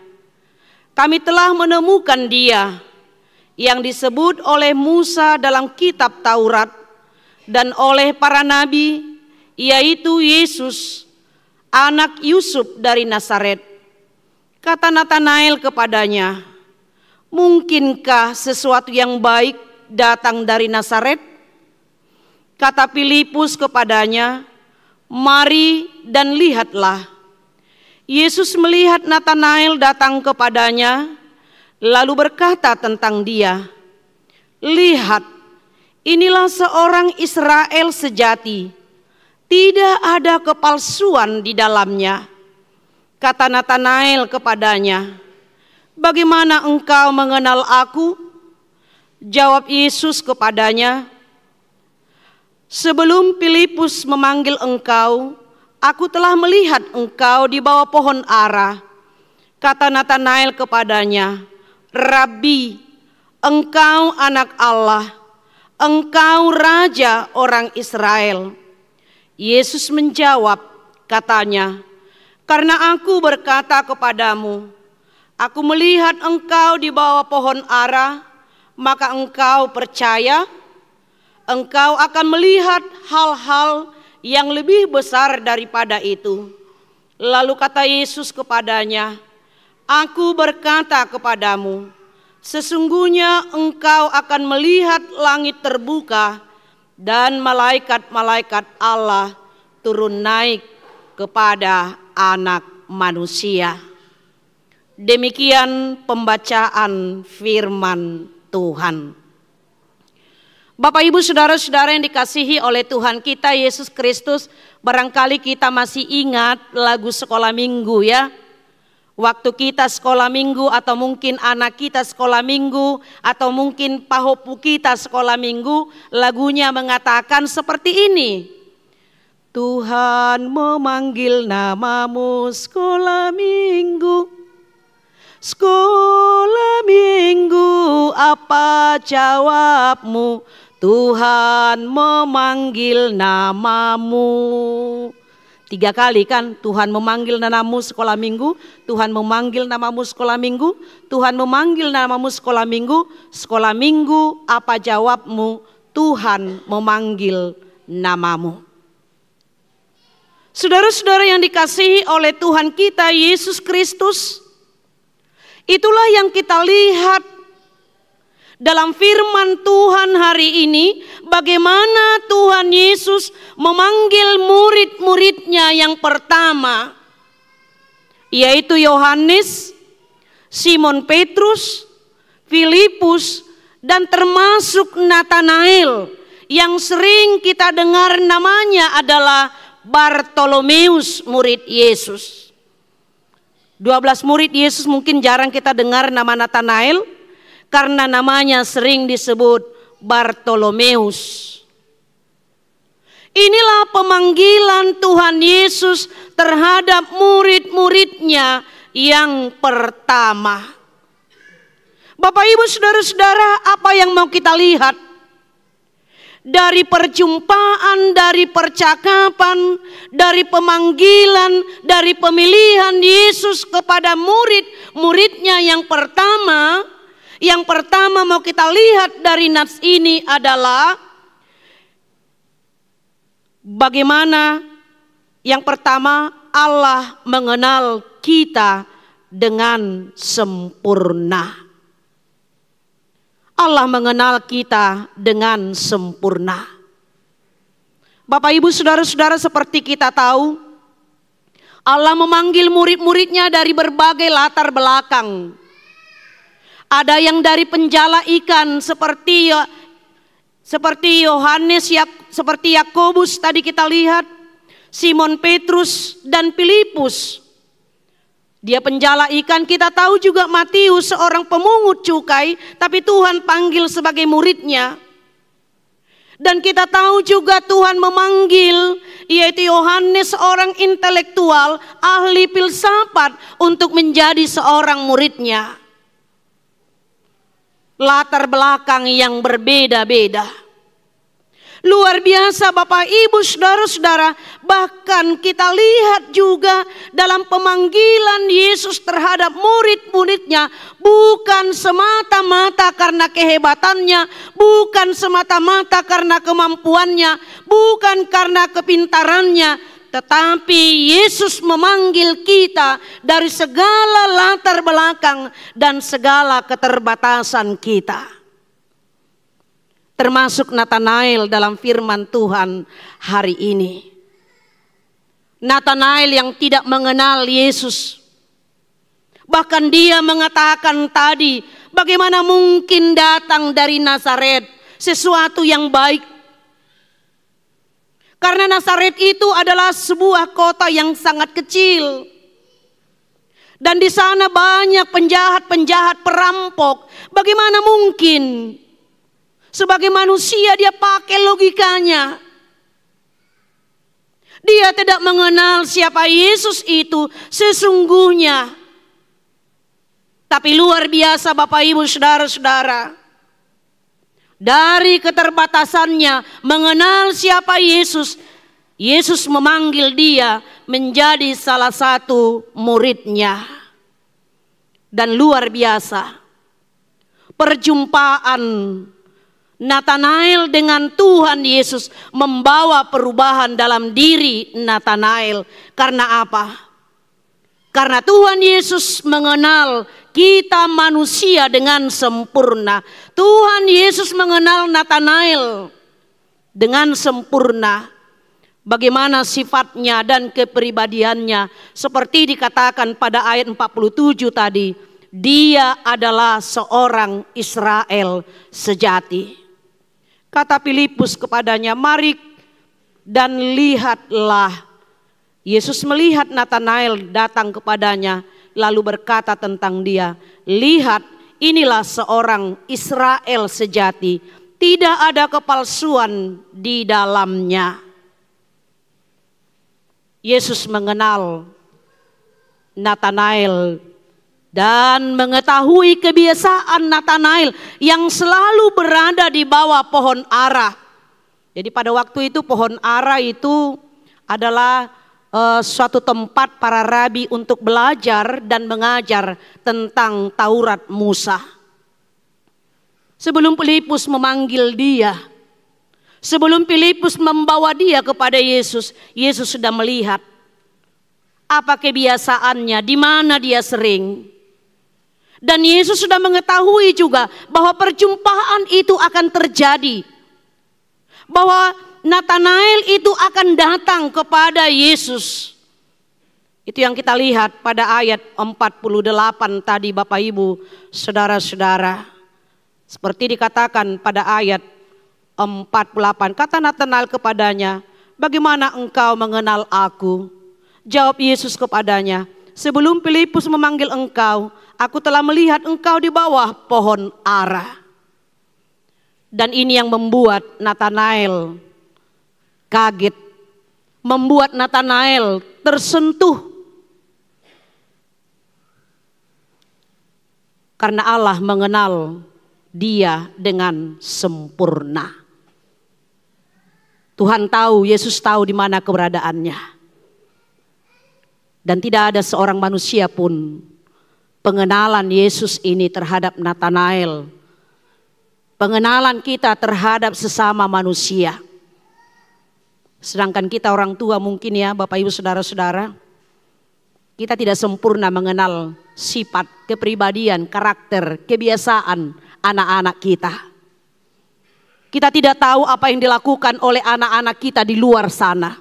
"Kami telah menemukan Dia yang disebut oleh Musa dalam kitab Taurat dan oleh para nabi, yaitu Yesus, anak Yusuf dari Nazaret." Kata Natanael kepadanya, "Mungkinkah sesuatu yang baik datang dari Nazaret?" Kata Filipus kepadanya, "Mari dan lihatlah." Yesus melihat Natanael datang kepadanya, lalu berkata tentang dia, "Lihat, inilah seorang Israel sejati, tidak ada kepalsuan di dalamnya." Kata Natanael kepadanya, "Bagaimana engkau mengenal aku?" Jawab Yesus kepadanya, "Sebelum Filipus memanggil engkau, aku telah melihat engkau di bawah pohon ara." Kata Natanael kepadanya, "Rabi, engkau anak Allah, engkau raja orang Israel." Yesus menjawab, katanya, "Karena aku berkata kepadamu, aku melihat engkau di bawah pohon ara, maka engkau percaya. Engkau akan melihat hal-hal yang lebih besar daripada itu." Lalu kata Yesus kepadanya, "Aku berkata kepadamu, sesungguhnya engkau akan melihat langit terbuka dan malaikat-malaikat Allah turun naik kepada Anak Manusia." Demikian pembacaan firman Tuhan. Bapak, Ibu, saudara-saudara yang dikasihi oleh Tuhan kita Yesus Kristus, barangkali kita masih ingat lagu sekolah minggu ya. Waktu kita sekolah minggu, atau mungkin anak kita sekolah minggu, atau mungkin pahopu kita sekolah minggu, lagunya mengatakan seperti ini. "Tuhan memanggil namamu sekolah minggu, sekolah minggu, apa jawabmu? Tuhan memanggil namamu." 3 kali kan, Tuhan memanggil namamu sekolah minggu, Tuhan memanggil namamu sekolah minggu, Tuhan memanggil namamu sekolah minggu, sekolah minggu, apa jawabmu? Tuhan memanggil namamu. Saudara-saudara yang dikasihi oleh Tuhan kita Yesus Kristus, itulah yang kita lihat dalam firman Tuhan hari ini, bagaimana Tuhan Yesus memanggil murid-muridnya yang pertama, yaitu Yohanes, Simon Petrus, Filipus, dan termasuk Natanael yang sering kita dengar namanya adalah Bartolomeus, murid Yesus. 12 murid Yesus mungkin jarang kita dengar nama Natanael, karena namanya sering disebut Bartolomeus. Inilah pemanggilan Tuhan Yesus terhadap murid-muridnya yang pertama. Bapak, Ibu, saudara-saudara, apa yang mau kita lihat? Dari perjumpaan, dari percakapan, dari pemanggilan, dari pemilihan Yesus kepada murid-muridnya yang pertama. Yang pertama mau kita lihat dari nats ini adalah bagaimana yang pertama Allah mengenal kita dengan sempurna. Allah mengenal kita dengan sempurna. Bapak, Ibu, saudara-saudara, seperti kita tahu, Allah memanggil murid-muridnya dari berbagai latar belakang. Ada yang dari penjala ikan seperti Yohanes, seperti Yakobus tadi kita lihat, Simon Petrus dan Filipus. Dia penjala ikan. Kita tahu juga Matius seorang pemungut cukai, tapi Tuhan panggil sebagai muridnya. Dan kita tahu juga Tuhan memanggil, yaitu Yohanes, seorang intelektual, ahli filsafat, untuk menjadi seorang muridnya. Latar belakang yang berbeda-beda. Luar biasa Bapak Ibu saudara-saudara, bahkan kita lihat juga dalam pemanggilan Yesus terhadap murid-muridnya, bukan semata-mata karena kehebatannya, bukan semata-mata karena kemampuannya, bukan karena kepintarannya, tetapi Yesus memanggil kita dari segala latar belakang dan segala keterbatasan kita. Termasuk Natanael dalam firman Tuhan hari ini. Natanael yang tidak mengenal Yesus. Bahkan dia mengatakan tadi, bagaimana mungkin datang dari Nazaret sesuatu yang baik. Karena Nazaret itu adalah sebuah kota yang sangat kecil. Dan di sana banyak penjahat-penjahat, perampok. Bagaimana mungkin? Sebagai manusia dia pakai logikanya. Dia tidak mengenal siapa Yesus itu sesungguhnya. Tapi luar biasa Bapak Ibu saudara-saudara. Dari keterbatasannya mengenal siapa Yesus, Yesus memanggil dia menjadi salah satu muridnya. Dan luar biasa perjumpaan Natanael dengan Tuhan Yesus membawa perubahan dalam diri Natanael. Karena apa? Karena Tuhan Yesus mengenal kita manusia dengan sempurna. Tuhan Yesus mengenal Natanael dengan sempurna. Bagaimana sifatnya dan kepribadiannya. Seperti dikatakan pada ayat 47 tadi. Dia adalah seorang Israel sejati. Kata Filipus kepadanya, mari dan lihatlah. Yesus melihat Natanael datang kepadanya, lalu berkata tentang dia, lihat inilah seorang Israel sejati, tidak ada kepalsuan di dalamnya. Yesus mengenal Natanael dan mengetahui kebiasaan Natanael yang selalu berada di bawah pohon ara. Jadi pada waktu itu pohon ara itu adalah suatu tempat para rabi untuk belajar dan mengajar tentang Taurat Musa. Sebelum Filipus memanggil dia, sebelum Filipus membawa dia kepada Yesus, Yesus sudah melihat apa kebiasaannya, di mana dia sering. Dan Yesus sudah mengetahui juga bahwa perjumpaan itu akan terjadi. Bahwa Natanael itu akan datang kepada Yesus. Itu yang kita lihat pada ayat 48 tadi Bapak Ibu, saudara-saudara. Seperti dikatakan pada ayat 48. Kata Natanael kepadanya, bagaimana engkau mengenal aku? Jawab Yesus kepadanya, sebelum Filipus memanggil engkau, aku telah melihat engkau di bawah pohon ara. Dan ini yang membuat Natanael kaget, membuat Natanael tersentuh. Karena Allah mengenal dia dengan sempurna. Tuhan tahu, Yesus tahu di mana keberadaannya. Dan tidak ada seorang manusia pun pengenalan Yesus ini terhadap Natanael, pengenalan kita terhadap sesama manusia. Sedangkan kita orang tua mungkin ya Bapak Ibu saudara-saudara, kita tidak sempurna mengenal sifat, kepribadian, karakter, kebiasaan anak-anak kita. Kita tidak tahu apa yang dilakukan oleh anak-anak kita di luar sana.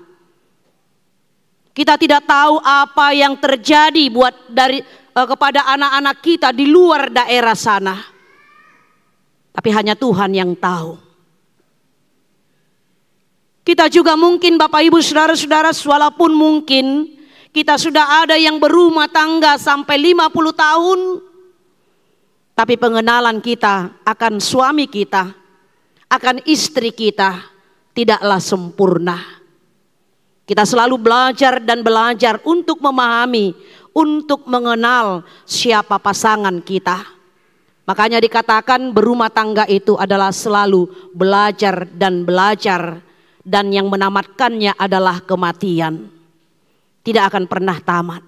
Kita tidak tahu apa yang terjadi kepada anak-anak kita di luar daerah sana. Tapi hanya Tuhan yang tahu. Kita juga mungkin Bapak Ibu saudara-saudara, walaupun mungkin kita sudah ada yang berumah tangga sampai 50 tahun. Tapi pengenalan kita akan suami kita, akan istri kita tidaklah sempurna. Kita selalu belajar dan belajar untuk memahami, untuk mengenal siapa pasangan kita. Makanya dikatakan berumah tangga itu adalah selalu belajar dan belajar, dan yang menamatkannya adalah kematian. Tidak akan pernah tamat.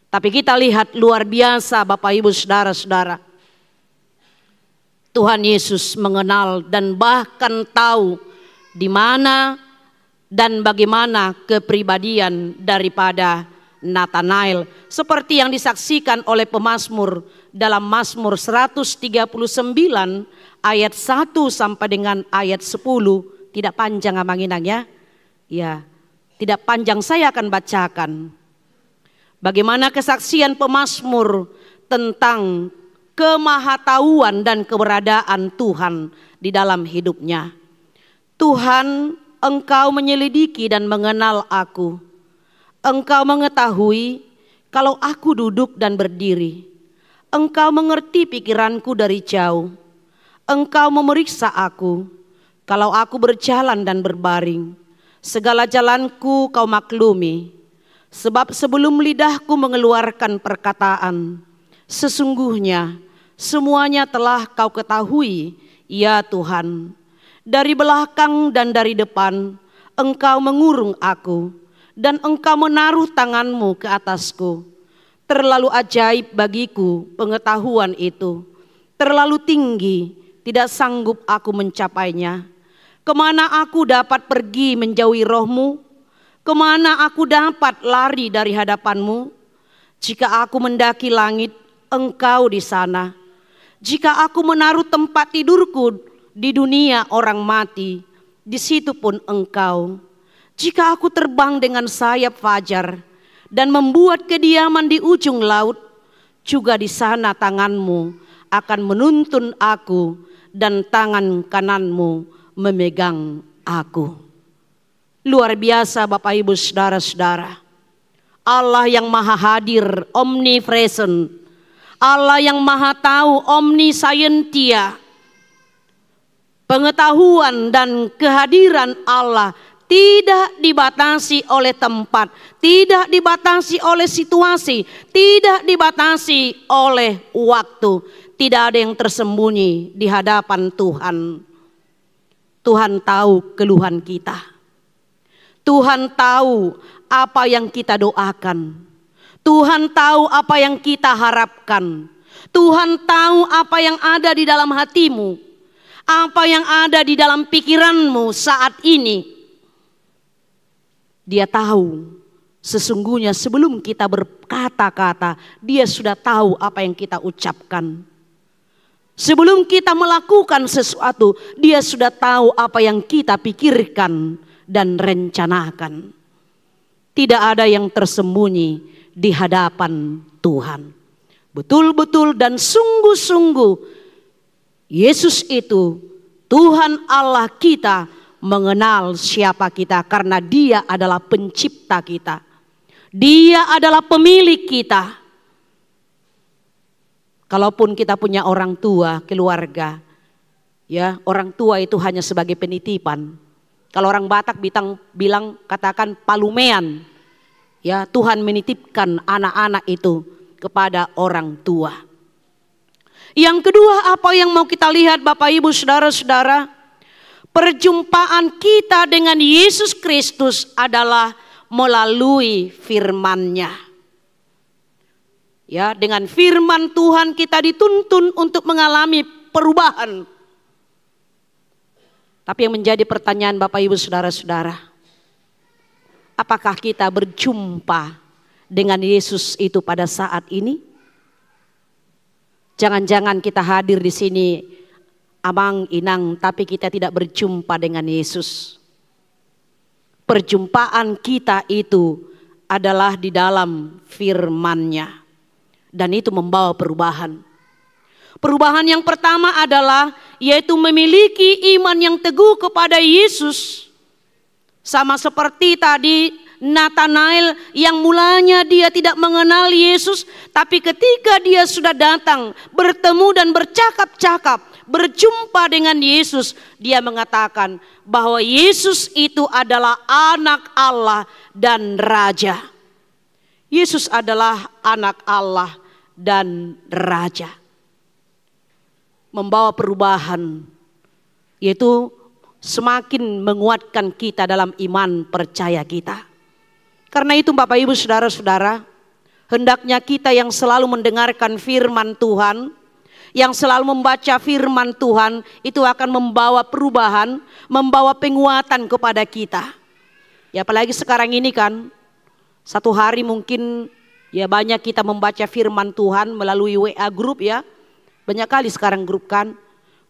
Tapi kita lihat luar biasa Bapak Ibu Saudara-saudara. Tuhan Yesus mengenal dan bahkan tahu di mana dan bagaimana kepribadian daripada Nathanael, seperti yang disaksikan oleh pemazmur dalam Mazmur 139 ayat 1 sampai dengan ayat 10. Tidak panjang amanginang ya. Ya, tidak panjang, saya akan bacakan. Bagaimana kesaksian pemazmur tentang kemahatauan dan keberadaan Tuhan di dalam hidupnya. Tuhan, Engkau menyelidiki dan mengenal aku. Engkau mengetahui kalau aku duduk dan berdiri. Engkau mengerti pikiranku dari jauh. Engkau memeriksa aku kalau aku berjalan dan berbaring. Segala jalanku Kau maklumi. Sebab sebelum lidahku mengeluarkan perkataan, sesungguhnya semuanya telah Kau ketahui, ya Tuhan. Dari belakang dan dari depan Engkau mengurung aku, dan Engkau menaruh tangan-Mu ke atasku. Terlalu ajaib bagiku pengetahuan itu, terlalu tinggi, tidak sanggup aku mencapainya. Kemana aku dapat pergi menjauhi Roh-Mu? Kemana aku dapat lari dari hadapan-Mu? Jika aku mendaki langit, Engkau di sana. Jika aku menaruh tempat tidurku di dunia orang mati, di situ pun Engkau. Jika aku terbang dengan sayap fajar dan membuat kediaman di ujung laut, juga di sana tangan-Mu akan menuntun aku dan tangan kanan-Mu memegang aku. Luar biasa Bapak Ibu Saudara-saudara. Allah yang maha hadir, omnipresent. Allah yang maha tahu, omniscientia. Pengetahuan dan kehadiran Allah tidak dibatasi oleh tempat, tidak dibatasi oleh situasi, tidak dibatasi oleh waktu. Tidak ada yang tersembunyi di hadapan Tuhan. Tuhan tahu keluhan kita. Tuhan tahu apa yang kita doakan. Tuhan tahu apa yang kita harapkan. Tuhan tahu apa yang ada di dalam hatimu, apa yang ada di dalam pikiranmu saat ini. Dia tahu sesungguhnya sebelum kita berkata-kata, Dia sudah tahu apa yang kita ucapkan. Sebelum kita melakukan sesuatu, Dia sudah tahu apa yang kita pikirkan dan rencanakan. Tidak ada yang tersembunyi di hadapan Tuhan. Betul-betul dan sungguh-sungguh Yesus itu Tuhan Allah kita mengenal siapa kita, karena Dia adalah pencipta kita. Dia adalah pemilik kita. Kalaupun kita punya orang tua, keluarga, ya, orang tua itu hanya sebagai penitipan. Kalau orang Batak bilang katakan palumean. Ya, Tuhan menitipkan anak-anak itu kepada orang tua. Yang kedua, apa yang mau kita lihat Bapak Ibu Saudara-saudara? Perjumpaan kita dengan Yesus Kristus adalah melalui firman-Nya. Ya, dengan firman Tuhan kita dituntun untuk mengalami perubahan. Tapi yang menjadi pertanyaan Bapak Ibu Saudara-saudara, apakah kita berjumpa dengan Yesus itu pada saat ini? Jangan-jangan kita hadir di sini amang inang, tapi kita tidak berjumpa dengan Yesus. Perjumpaan kita itu adalah di dalam firman-Nya. Dan itu membawa perubahan. Perubahan yang pertama adalah yaitu memiliki iman yang teguh kepada Yesus. Sama seperti tadi Nathanael yang mulanya dia tidak mengenal Yesus, tapi ketika dia sudah datang bertemu dan bercakap-cakap, berjumpa dengan Yesus, dia mengatakan bahwa Yesus itu adalah anak Allah dan Raja. Yesus adalah anak Allah dan Raja. membawa perubahan, yaitu semakin menguatkan kita dalam iman percaya kita. Karena itu Bapak Ibu Saudara-saudara, hendaknya kita yang selalu mendengarkan firman Tuhan, yang selalu membaca firman Tuhan, itu akan membawa perubahan, membawa penguatan kepada kita. Ya apalagi sekarang ini kan, satu hari mungkin ya banyak kita membaca firman Tuhan melalui WA grup ya. Banyak kali sekarang grup kan,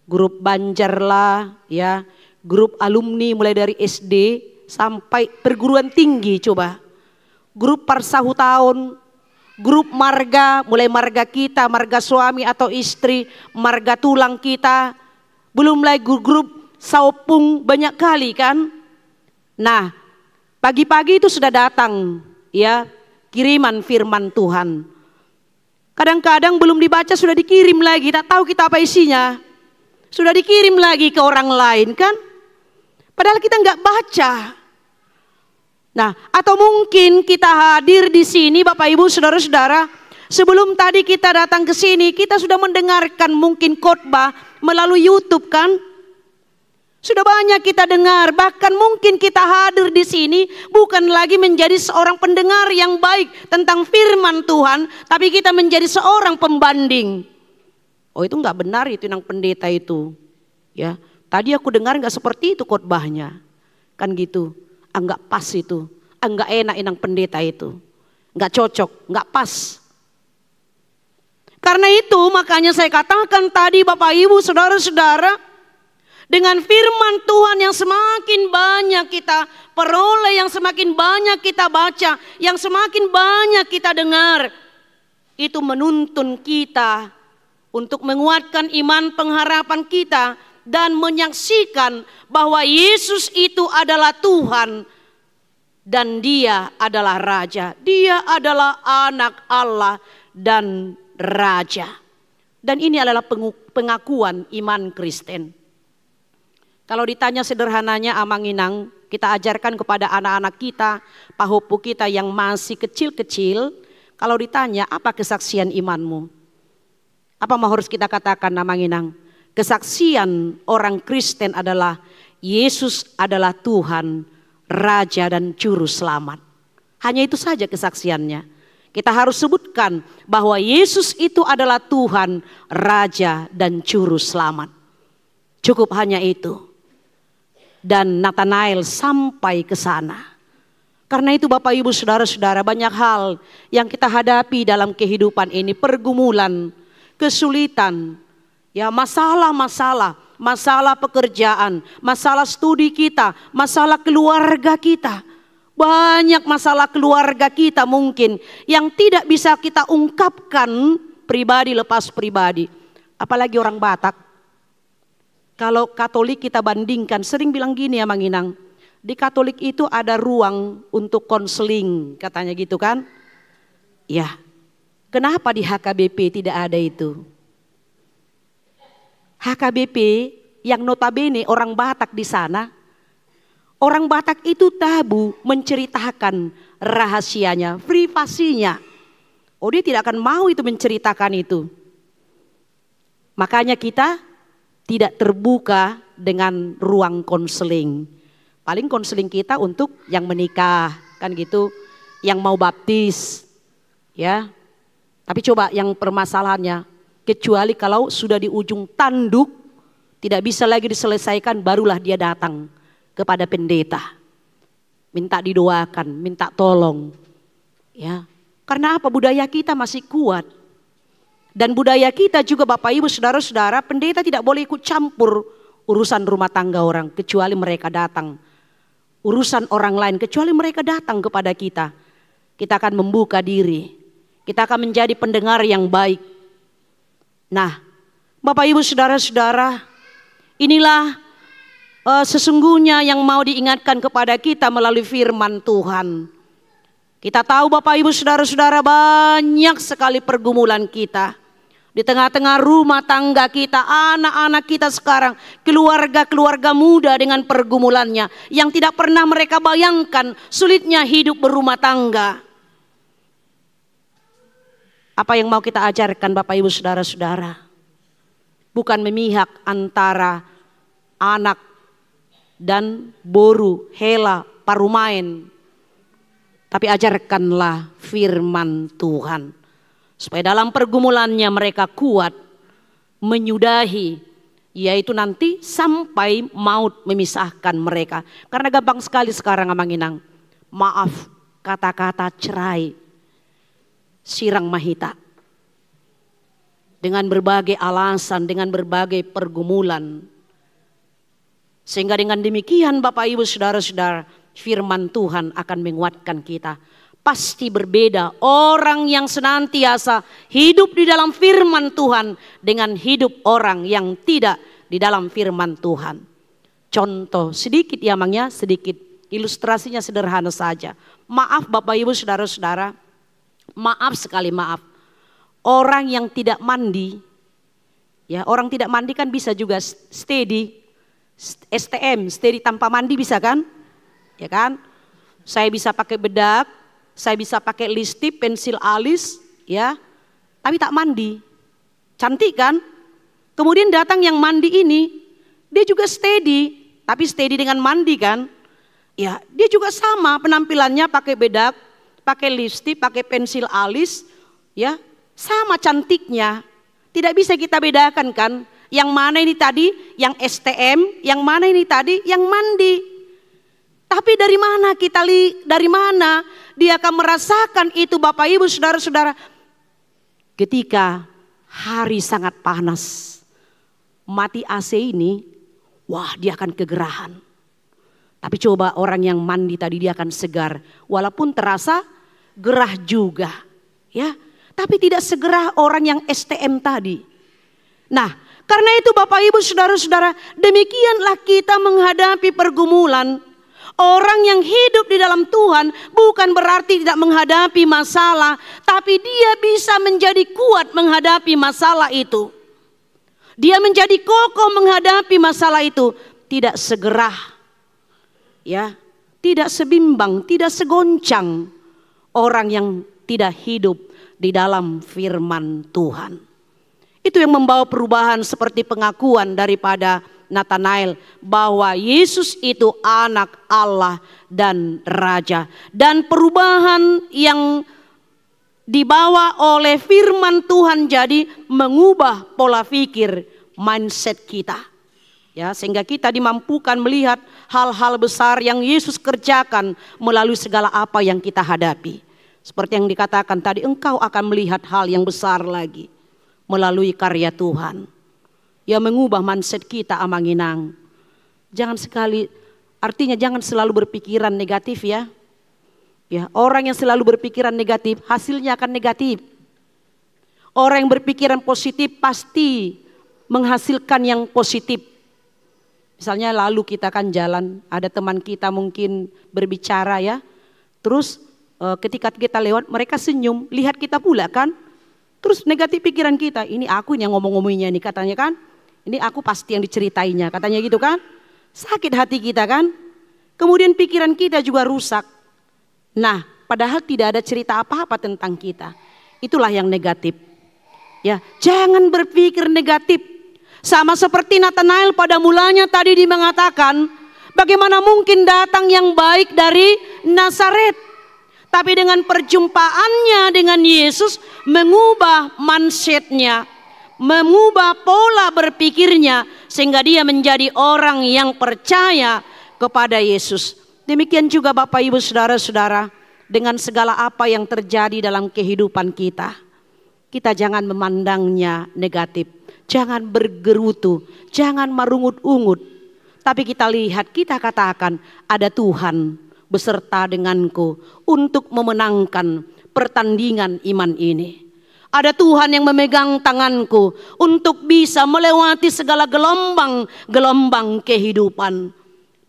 grup Banjar lah ya, grup alumni mulai dari SD sampai perguruan tinggi coba. Grup parsahu tahun, grup marga, mulai marga kita, marga suami atau istri, marga tulang kita. Belum lagi grup saupung, banyak kali kan. Nah, pagi-pagi itu sudah datang ya kiriman firman Tuhan. Kadang-kadang belum dibaca sudah dikirim lagi, tak tahu kita apa isinya. Sudah dikirim lagi ke orang lain kan. Padahal kita nggak baca. Nah, atau mungkin kita hadir di sini Bapak Ibu Saudara-saudara, sebelum tadi kita datang ke sini, kita sudah mendengarkan mungkin khotbah melalui YouTube kan? Sudah banyak kita dengar, bahkan mungkin kita hadir di sini bukan lagi menjadi seorang pendengar yang baik tentang firman Tuhan, tapi kita menjadi seorang pembanding. Oh itu nggak benar itu yang pendeta itu, ya. Tadi aku dengar nggak seperti itu khotbahnya, kan gitu. Nggak pas itu, nggak enak inang pendeta itu, nggak cocok, nggak pas. Karena itu makanya saya katakan tadi Bapak Ibu Saudara-saudara, dengan firman Tuhan yang semakin banyak kita peroleh, yang semakin banyak kita baca, yang semakin banyak kita dengar, itu menuntun kita untuk menguatkan iman pengharapan kita dan menyaksikan bahwa Yesus itu adalah Tuhan dan Dia adalah Raja. Dia adalah anak Allah dan Raja. Dan ini adalah pengakuan iman Kristen. Kalau ditanya sederhananya Amanginang, kita ajarkan kepada anak-anak kita, pahopu kita yang masih kecil-kecil, kalau ditanya apa kesaksian imanmu? Apa mau harus kita katakan Amanginang? Kesaksian orang Kristen adalah Yesus adalah Tuhan, Raja dan Juru Selamat. Hanya itu saja kesaksiannya. Kita harus sebutkan bahwa Yesus itu adalah Tuhan, Raja dan Juru Selamat. Cukup hanya itu. Dan Nathanael sampai ke sana. Karena itu Bapak Ibu Saudara-saudara, banyak hal yang kita hadapi dalam kehidupan ini, pergumulan, kesulitan, ya masalah-masalah, masalah pekerjaan, masalah studi kita, masalah keluarga kita. Banyak masalah keluarga kita mungkin yang tidak bisa kita ungkapkan pribadi lepas pribadi. Apalagi orang Batak. Kalau Katolik kita bandingkan, sering bilang gini ya Manginang, di Katolik itu ada ruang untuk konseling, katanya gitu kan. Ya, kenapa di HKBP tidak ada itu? HKBP yang notabene orang Batak di sana, orang Batak itu tabu menceritakan rahasianya, privasinya. Oh dia tidak akan mau itu menceritakan itu. Makanya kita tidak terbuka dengan ruang konseling. Paling konseling kita untuk yang menikah, kan gitu, yang mau baptis, ya. Tapi coba yang permasalahannya, kecuali kalau sudah di ujung tanduk, tidak bisa lagi diselesaikan, barulah dia datang kepada pendeta. Minta didoakan, minta tolong. Ya. Karena apa? Budaya kita masih kuat. Dan budaya kita juga Bapak Ibu Saudara-saudara, pendeta tidak boleh ikut campur urusan rumah tangga orang, kecuali mereka datang. Urusan orang lain, kecuali mereka datang kepada kita. Kita akan membuka diri. Kita akan menjadi pendengar yang baik. Nah, Bapak Ibu Saudara-saudara, inilah sesungguhnya yang mau diingatkan kepada kita melalui firman Tuhan. Kita tahu Bapak Ibu Saudara-saudara, banyak sekali pergumulan kita. Di tengah-tengah rumah tangga kita, anak-anak kita sekarang, keluarga-keluarga muda dengan pergumulannya. Yang tidak pernah mereka bayangkan sulitnya hidup berumah tangga. Apa yang mau kita ajarkan Bapak Ibu Saudara-saudara? bukan memihak antara anak dan boru, hela, parumain. Tapi ajarkanlah firman Tuhan. Supaya dalam pergumulannya mereka kuat menyudahi, yaitu nanti sampai maut memisahkan mereka. Karena gampang sekali sekarang Amanginang, maaf, kata-kata cerai, sirang mahita. Dengan berbagai alasan, dengan berbagai pergumulan. Sehingga dengan demikian Bapak Ibu Saudara-saudara, firman Tuhan akan menguatkan kita. Pasti berbeda orang yang senantiasa hidup di dalam firman Tuhan dengan hidup orang yang tidak di dalam firman Tuhan. Contoh sedikit ya Mangnya, sedikit ilustrasinya sederhana saja. Maaf Bapak Ibu Saudara-saudara, maaf sekali maaf. Orang yang tidak mandi, ya orang tidak mandi kan bisa juga steady, STM, steady tanpa mandi bisa kan? Ya kan? Saya bisa pakai bedak, saya bisa pakai lipstik, pensil alis, ya, tapi tak mandi. Cantik kan? Kemudian datang yang mandi ini, dia juga steady, tapi steady dengan mandi kan? Ya, dia juga sama penampilannya pakai bedak, pakai lipstik, pakai pensil alis, ya, sama cantiknya. Tidak bisa kita bedakan kan? Yang mana ini tadi yang STM, yang mana ini tadi yang mandi. Tapi dari mana dari mana dia akan merasakan itu Bapak Ibu Saudara-saudara? Ketika hari sangat panas, mati AC ini, wah dia akan kegerahan. Tapi coba orang yang mandi tadi dia akan segar, walaupun terasa gerah juga, ya. Tapi tidak segerah orang yang STM tadi. Nah, karena itu Bapak Ibu Saudara-saudara, demikianlah kita menghadapi pergumulan. Orang yang hidup di dalam Tuhan bukan berarti tidak menghadapi masalah, tapi dia bisa menjadi kuat menghadapi masalah itu. Dia menjadi kokoh menghadapi masalah itu, tidak segerah, ya, tidak sebimbang, tidak segoncang orang yang tidak hidup di dalam firman Tuhan. Itu yang membawa perubahan seperti pengakuan daripada Nathanael bahwa Yesus itu anak Allah dan Raja. Dan perubahan yang dibawa oleh firman Tuhan jadi mengubah pola pikir, mindset kita. Ya, sehingga kita dimampukan melihat hal-hal besar yang Yesus kerjakan melalui segala apa yang kita hadapi. Seperti yang dikatakan tadi, engkau akan melihat hal yang besar lagi melalui karya Tuhan. Yang mengubah mindset kita Amanginang. Artinya jangan selalu berpikiran negatif ya. Ya, orang yang selalu berpikiran negatif hasilnya akan negatif. Orang yang berpikiran positif pasti menghasilkan yang positif. Misalnya lalu kita kan jalan, ada teman kita mungkin berbicara ya. Terus ketika kita lewat mereka senyum, lihat kita pula kan. Terus negatif pikiran kita, ini aku yang ngomong-ngomongnya nih katanya kan. Ini aku pasti yang diceritainya, katanya gitu kan. Sakit hati kita kan. Kemudian pikiran kita juga rusak. Nah, padahal tidak ada cerita apa-apa tentang kita. Itulah yang negatif. Ya, jangan berpikir negatif. Sama seperti Nathanael pada mulanya tadi dia mengatakan, bagaimana mungkin datang yang baik dari Nazaret. Tapi dengan perjumpaannya dengan Yesus mengubah mindsetnya, mengubah pola berpikirnya sehingga dia menjadi orang yang percaya kepada Yesus. Demikian juga Bapak Ibu Saudara-saudara, dengan segala apa yang terjadi dalam kehidupan kita, kita jangan memandangnya negatif, jangan bergerutu, jangan merungut-ungut, tapi kita lihat, kita katakan ada Tuhan beserta denganku untuk memenangkan pertandingan iman ini. Ada Tuhan yang memegang tanganku untuk bisa melewati segala gelombang kehidupan.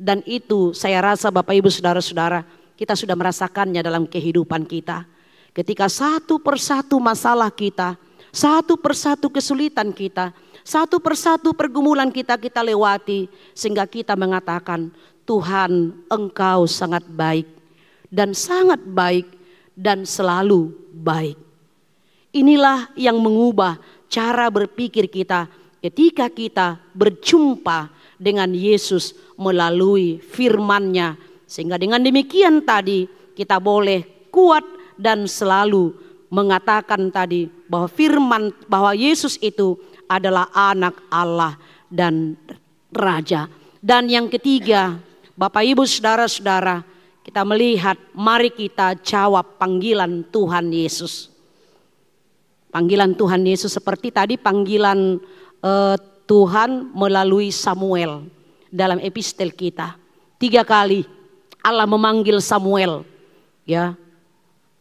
Dan itu saya rasa Bapak Ibu Saudara-saudara, kita sudah merasakannya dalam kehidupan kita. Ketika satu persatu masalah kita, satu persatu kesulitan kita, satu persatu pergumulan kita lewati, sehingga kita mengatakan, Tuhan, Engkau sangat baik dan selalu baik. Inilah yang mengubah cara berpikir kita ketika kita berjumpa dengan Yesus melalui firman-Nya. Sehingga dengan demikian tadi kita boleh kuat dan selalu mengatakan tadi bahwa Yesus itu adalah anak Allah dan Raja. Dan yang ketiga, Bapak Ibu Saudara-saudara, kita melihat mari kita jawab panggilan Tuhan Yesus. Panggilan Tuhan Yesus seperti tadi panggilan Tuhan melalui Samuel dalam epistel kita. 3 kali Allah memanggil Samuel. Ya,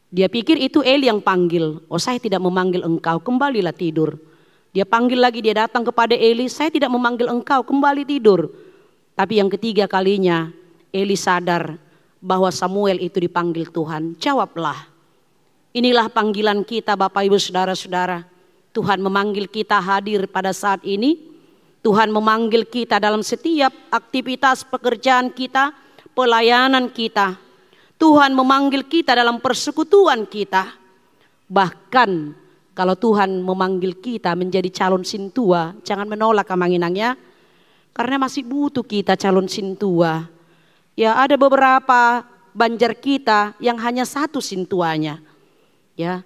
dia pikir itu Eli yang panggil. Oh, saya tidak memanggil engkau, kembalilah tidur. Dia panggil lagi, dia datang kepada Eli, saya tidak memanggil engkau, kembali tidur. Tapi yang ketiga kalinya Eli sadar bahwa Samuel itu dipanggil Tuhan. Jawablah. Inilah panggilan kita Bapak Ibu Saudara-saudara. Tuhan memanggil kita hadir pada saat ini. Tuhan memanggil kita dalam setiap aktivitas pekerjaan kita, pelayanan kita. Tuhan memanggil kita dalam persekutuan kita. Bahkan kalau Tuhan memanggil kita menjadi calon sintua, jangan menolak kamanginangnya. Karena masih butuh kita calon sintua. Ya, ada beberapa banjar kita yang hanya 1 sintuanya. Ya,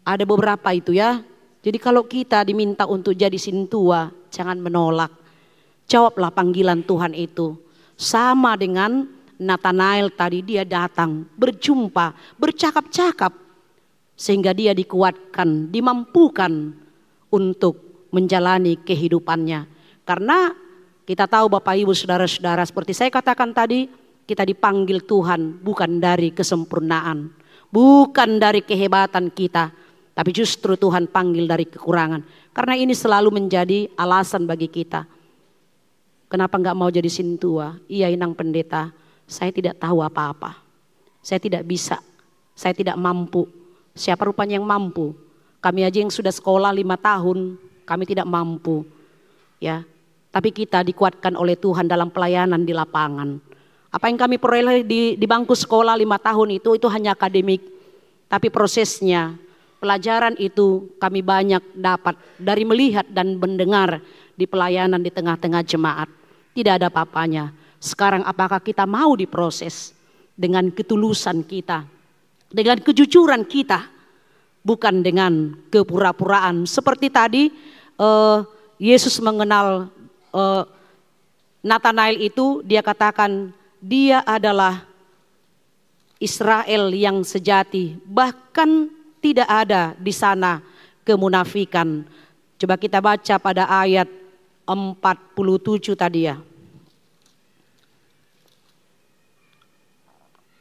ada beberapa itu ya. Jadi kalau kita diminta untuk jadi sintua, jangan menolak. Jawablah panggilan Tuhan itu. Sama dengan Nathanael tadi, dia datang, berjumpa, bercakap-cakap. Sehingga dia dikuatkan, dimampukan untuk menjalani kehidupannya. Karena kita tahu Bapak Ibu Saudara-saudara, seperti saya katakan tadi, kita dipanggil Tuhan bukan dari kesempurnaan. Bukan dari kehebatan kita, tapi justru Tuhan panggil dari kekurangan. Karena ini selalu menjadi alasan bagi kita. Kenapa enggak mau jadi sintua? Iya Inang Pendeta, saya tidak tahu apa-apa. Saya tidak bisa, saya tidak mampu. Siapa rupanya yang mampu? Kami aja yang sudah sekolah 5 tahun, kami tidak mampu. Ya, tapi kita dikuatkan oleh Tuhan dalam pelayanan di lapangan. Apa yang kami peroleh di bangku sekolah 5 tahun itu hanya akademik. Tapi prosesnya, pelajaran itu kami banyak dapat dari melihat dan mendengar di pelayanan di tengah-tengah jemaat. Tidak ada apa-apanya. Sekarang apakah kita mau diproses dengan ketulusan kita, dengan kejujuran kita, bukan dengan kepura-puraan. Seperti tadi Yesus mengenal Nathanael itu, dia katakan dia adalah Israel yang sejati, bahkan tidak ada di sana kemunafikan. Coba kita baca pada ayat 47 tadi ya.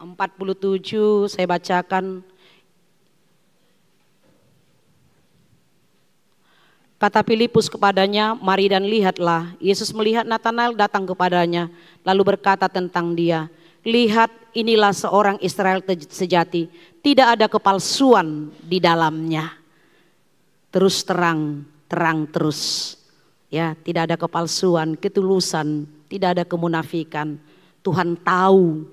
47 saya bacakan. Kata Filipus kepadanya, mari dan lihatlah. Yesus melihat Nathanael datang kepadanya, lalu berkata tentang dia, lihat inilah seorang Israel sejati, tidak ada kepalsuan di dalamnya. Terus terang, terang terus. Ya, tidak ada kepalsuan, ketulusan, tidak ada kemunafikan. Tuhan tahu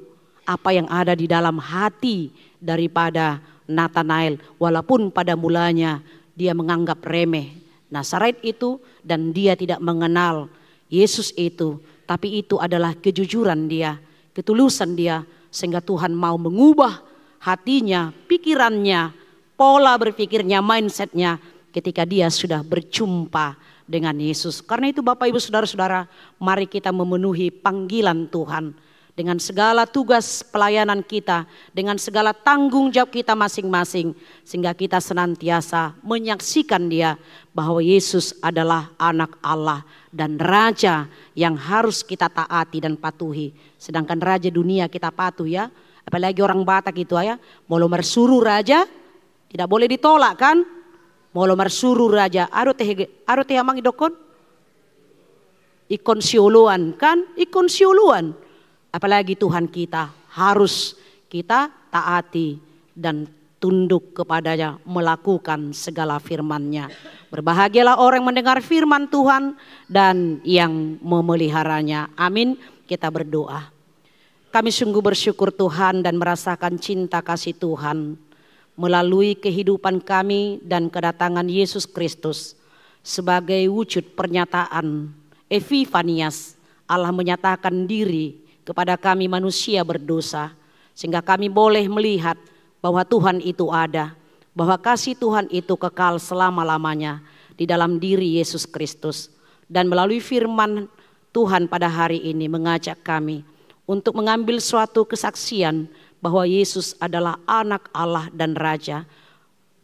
apa yang ada di dalam hati daripada Nathanael, walaupun pada mulanya dia menganggap remeh Nazaret itu dan dia tidak mengenal Yesus itu, tapi itu adalah kejujuran dia, ketulusan dia, sehingga Tuhan mau mengubah hatinya, pikirannya, pola berpikirnya, mindsetnya ketika dia sudah berjumpa dengan Yesus. Karena itu Bapak Ibu Saudara-saudara, mari kita memenuhi panggilan Tuhan dengan segala tugas pelayanan kita, dengan segala tanggung jawab kita masing-masing, sehingga kita senantiasa menyaksikan dia bahwa Yesus adalah anak Allah dan Raja yang harus kita taati dan patuhi. Sedangkan Raja dunia kita patuh ya, apalagi orang Batak itu ya, mau suruh Raja tidak boleh ditolak kan, mau suruh Raja, aro teh amang idokon, ikon siuluan kan, ikon siuluan. Apalagi Tuhan kita harus kita taati dan tunduk kepadanya, melakukan segala firman-Nya. Berbahagialah orang mendengar firman Tuhan dan yang memeliharanya. Amin. Kita berdoa. Kami sungguh bersyukur Tuhan dan merasakan cinta kasih Tuhan melalui kehidupan kami dan kedatangan Yesus Kristus. sebagai wujud pernyataan epifanias Allah menyatakan diri kepada kami manusia berdosa, sehingga kami boleh melihat bahwa Tuhan itu ada, bahwa kasih Tuhan itu kekal selama-lamanya di dalam diri Yesus Kristus. Dan melalui firman Tuhan pada hari ini mengajak kami untuk mengambil suatu kesaksian bahwa Yesus adalah anak Allah dan Raja.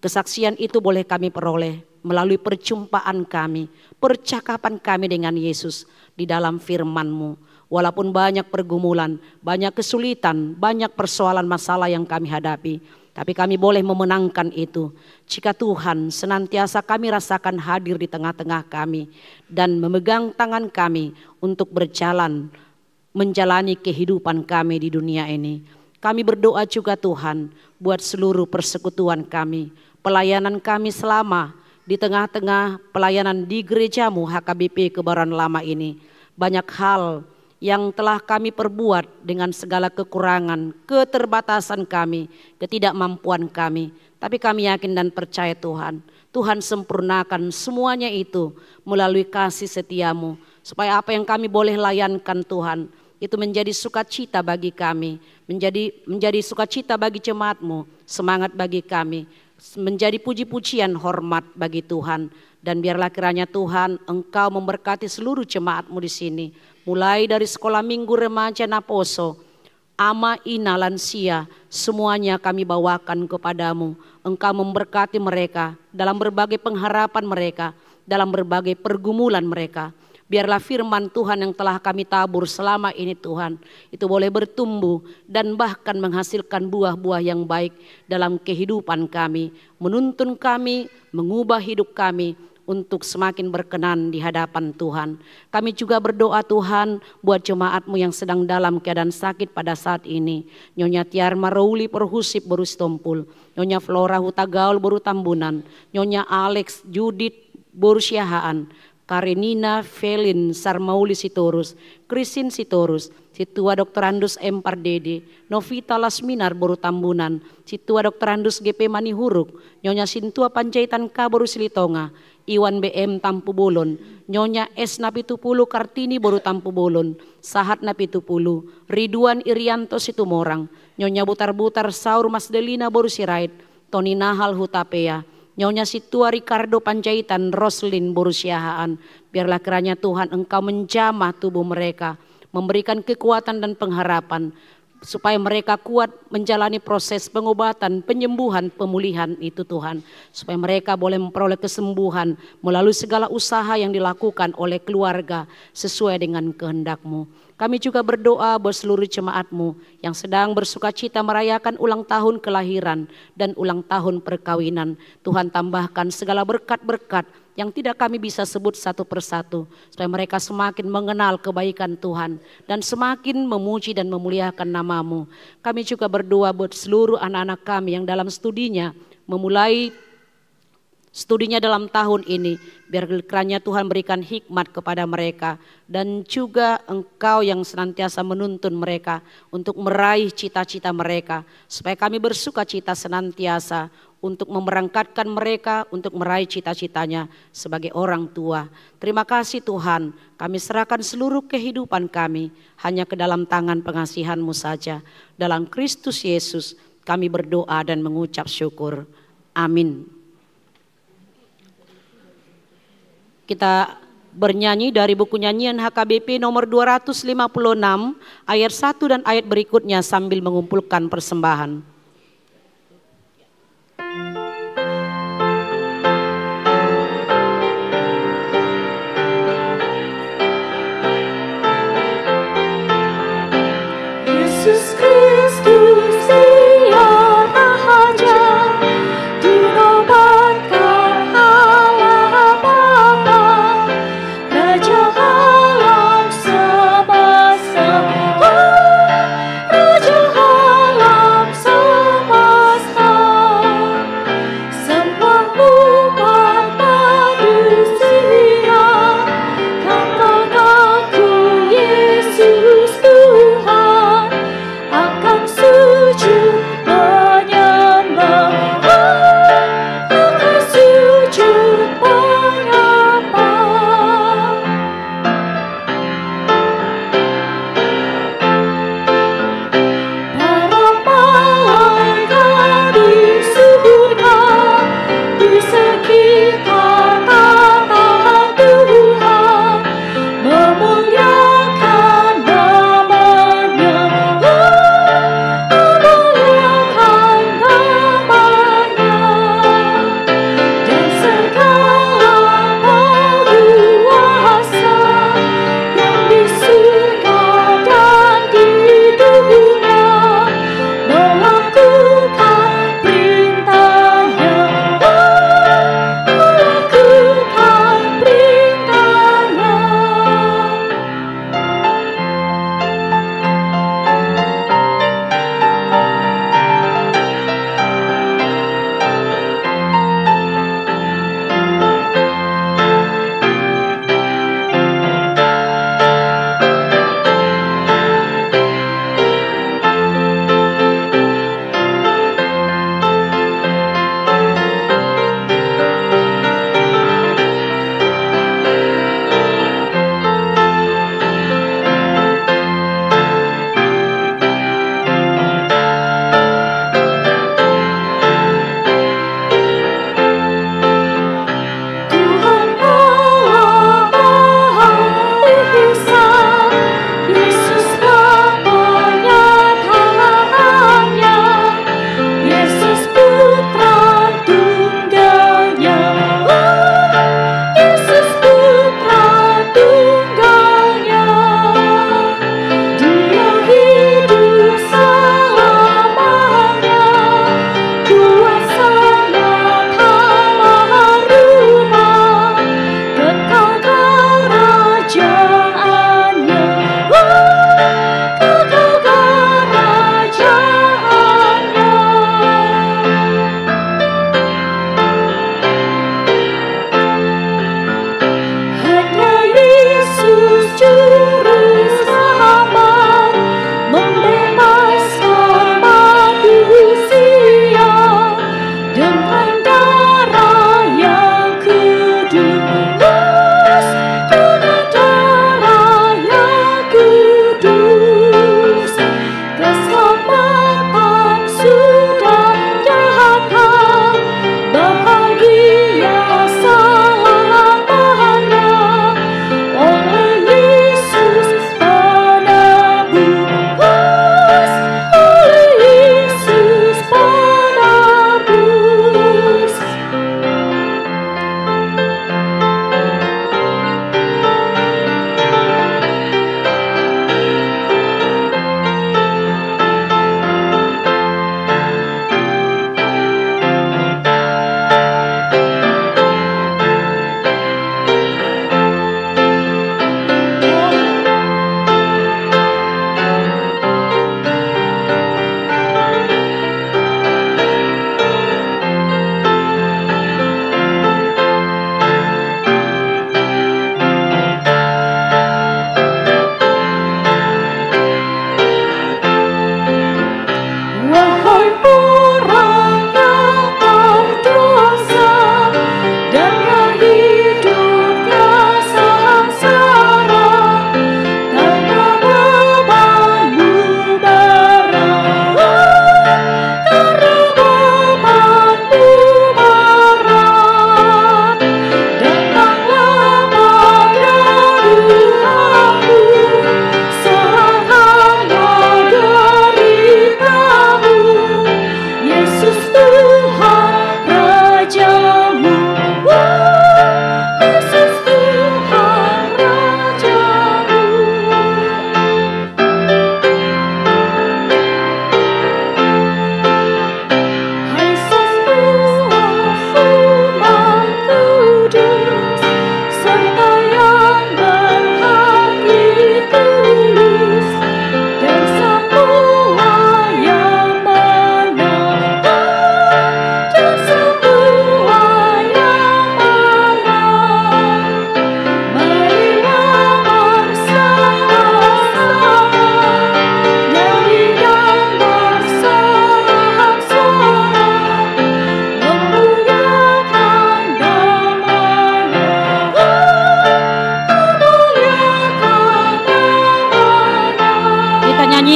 Kesaksian itu boleh kami peroleh melalui perjumpaan kami, percakapan kami dengan Yesus di dalam firman-Mu. Walaupun banyak pergumulan, banyak kesulitan, banyak persoalan masalah yang kami hadapi, tapi kami boleh memenangkan itu jika Tuhan senantiasa kami rasakan hadir di tengah-tengah kami dan memegang tangan kami untuk berjalan menjalani kehidupan kami di dunia ini. Kami berdoa juga Tuhan buat seluruh persekutuan kami, pelayanan kami selama di tengah-tengah pelayanan di gerejamu HKBP Kebayoran Lama ini. Banyak hal yang telah kami perbuat dengan segala kekurangan, keterbatasan kami, ketidakmampuan kami. Tapi kami yakin dan percaya Tuhan, Tuhan sempurnakan semuanya itu melalui kasih setiamu. Supaya apa yang kami boleh layankan Tuhan, itu menjadi sukacita bagi kami, menjadi sukacita bagi jemaat-Mu, semangat bagi kami, menjadi puji-pujian hormat bagi Tuhan. Dan biarlah kiranya Tuhan Engkau memberkati seluruh jemaat-Mu di sini, mulai dari sekolah minggu remaja Naposo, ama, ina, lansia, semuanya kami bawakan kepadamu. Engkau memberkati mereka dalam berbagai pengharapan mereka, dalam berbagai pergumulan mereka. Biarlah firman Tuhan yang telah kami tabur selama ini Tuhan, itu boleh bertumbuh dan bahkan menghasilkan buah-buah yang baik dalam kehidupan kami, menuntun kami, mengubah hidup kami untuk semakin berkenan di hadapan Tuhan. Kami juga berdoa Tuhan buat jemaat-Mu yang sedang dalam keadaan sakit pada saat ini. Nyonya Tiarma Rauli Perhusip Boru Stompul, Nyonya Flora Hutagaul Boru Tambunan, Nyonya Alex Judith Boru Siahaan, Karenina Felin Sarmauli Sitorus, Krisin Sitorus, Situa Dr. Andus M. Pardede, Novita Lasminar Boru Tambunan, Situa Dr. Andus GP Manihuruk, Nyonya Sintua Panjaitan K. Boru Silitonga, Iwan BM Tampu Bolon, Nyonya S. Napitupulu Kartini Boru Tampu Bolon, Sahat Napitupulu, Ridwan Irianto Situmorang, Nyonya Butar-Butar Saur Masdelina Boru Sirait, Tony Nahal Hutapea, Nyonya Situa Ricardo Panjaitan Roslin Boru Siahaan. Biarlah kiranya Tuhan Engkau menjamah tubuh mereka, memberikan kekuatan dan pengharapan, supaya mereka kuat menjalani proses pengobatan, penyembuhan, pemulihan itu Tuhan. Supaya mereka boleh memperoleh kesembuhan melalui segala usaha yang dilakukan oleh keluarga sesuai dengan kehendak-Mu. Kami juga berdoa buat seluruh jemaat-Mu yang sedang bersukacita merayakan ulang tahun kelahiran dan ulang tahun perkawinan. Tuhan tambahkan segala berkat-berkat yang tidak kami bisa sebut satu persatu, supaya mereka semakin mengenal kebaikan Tuhan dan semakin memuji dan memuliakan nama-Mu. Kami juga berdoa buat seluruh anak-anak kami yang dalam studinya, memulai studinya dalam tahun ini. Biar kiranya Tuhan berikan hikmat kepada mereka, dan juga Engkau yang senantiasa menuntun mereka untuk meraih cita-cita mereka, supaya kami bersukacita senantiasa untuk memberangkatkan mereka untuk meraih cita-citanya sebagai orang tua. Terima kasih Tuhan, kami serahkan seluruh kehidupan kami hanya ke dalam tangan pengasihan-Mu saja. Dalam Kristus Yesus kami berdoa dan mengucap syukur. Amin. Kita bernyanyi dari buku nyanyian HKBP nomor 256 ayat 1 dan ayat berikutnya sambil mengumpulkan persembahan. Yesus Kristus Dia Raja, dinobatkan Allah Bapa, Raja alam semesta, Raja alam semesta.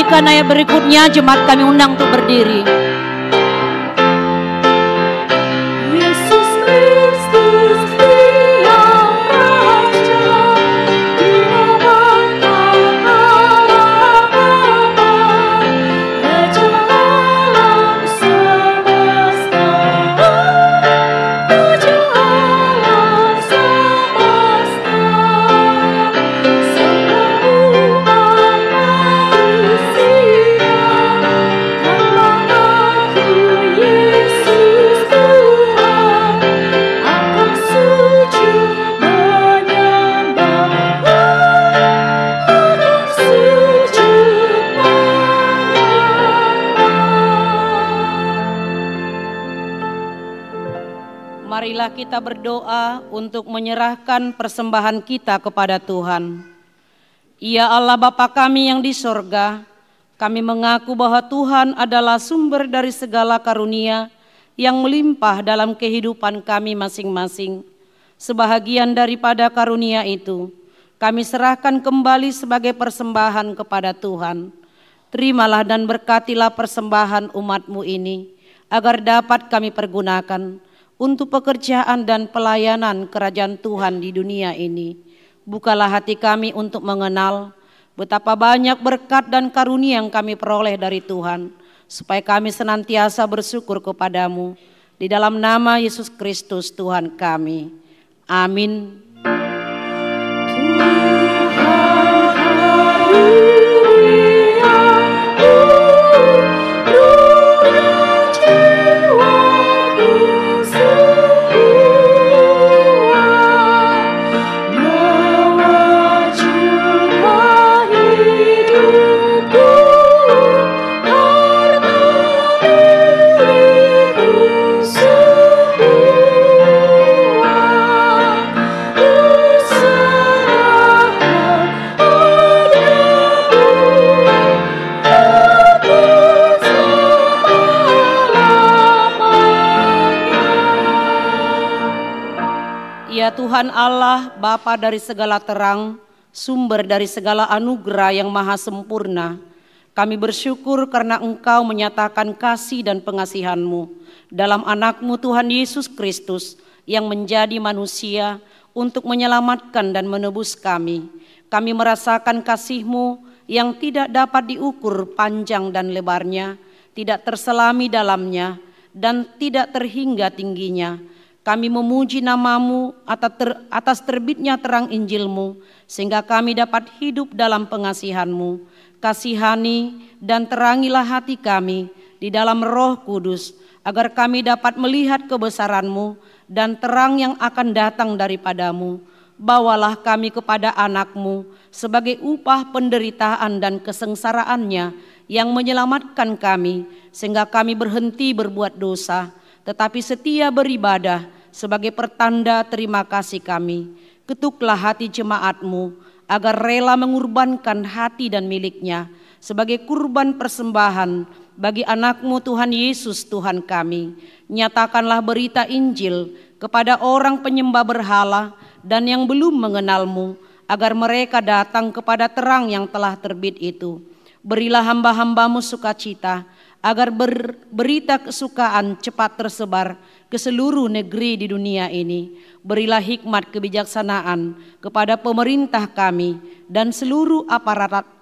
menyanyikan ayat berikutnya, jemaat kami undang untuk berdiri. Yesus Kristus Dia Raja, dinobatkan Allah Bapa, Raja alam semesta, Raja alam semesta. Semua umat manusia, karena aku Yesus Tuhan, akan sujud menyembah, akan sujud menyembah. Marilah kita berdoa untuk menyerahkan persembahan kita kepada Tuhan. Ya Allah Bapa kami yang di sorga, kami mengaku bahwa Tuhan adalah sumber dari segala karunia yang melimpah dalam kehidupan kami masing-masing. Sebahagian daripada karunia itu, kami serahkan kembali sebagai persembahan kepada Tuhan. Terimalah dan berkatilah persembahan umat-Mu ini, agar dapat kami pergunakan untuk pekerjaan dan pelayanan kerajaan Tuhan di dunia ini. Bukalah hati kami untuk mengenal betapa banyak berkat dan karunia yang kami peroleh dari Tuhan, supaya kami senantiasa bersyukur kepadamu. Di dalam nama Yesus Kristus Tuhan kami. Amin. Ya Tuhan Allah, Bapa dari segala terang, sumber dari segala anugerah yang maha sempurna, kami bersyukur karena Engkau menyatakan kasih dan pengasihan-Mu dalam anak-Mu Tuhan Yesus Kristus yang menjadi manusia untuk menyelamatkan dan menebus kami. Kami merasakan kasih-Mu yang tidak dapat diukur panjang dan lebarnya, tidak terselami dalamnya, dan tidak terhingga tingginya. Kami memuji nama-Mu atas terbitnya terang Injil-Mu, sehingga kami dapat hidup dalam pengasihan-Mu. Kasihani dan terangilah hati kami di dalam Roh Kudus, agar kami dapat melihat kebesaran-Mu dan terang yang akan datang daripada-Mu. Bawalah kami kepada anak-Mu sebagai upah penderitaan dan kesengsaraannya yang menyelamatkan kami, sehingga kami berhenti berbuat dosa, tetapi setia beribadah sebagai pertanda terima kasih kami. Ketuklah hati jemaat-Mu agar rela mengorbankan hati dan miliknya sebagai kurban persembahan bagi anak-Mu Tuhan Yesus Tuhan kami. Nyatakanlah berita Injil kepada orang penyembah berhala dan yang belum mengenal-Mu, agar mereka datang kepada terang yang telah terbit itu. Berilah hamba-hamba-Mu sukacita, agar berita kesukaan cepat tersebar ke seluruh negeri di dunia ini. Berilah hikmat kebijaksanaan kepada pemerintah kami dan seluruh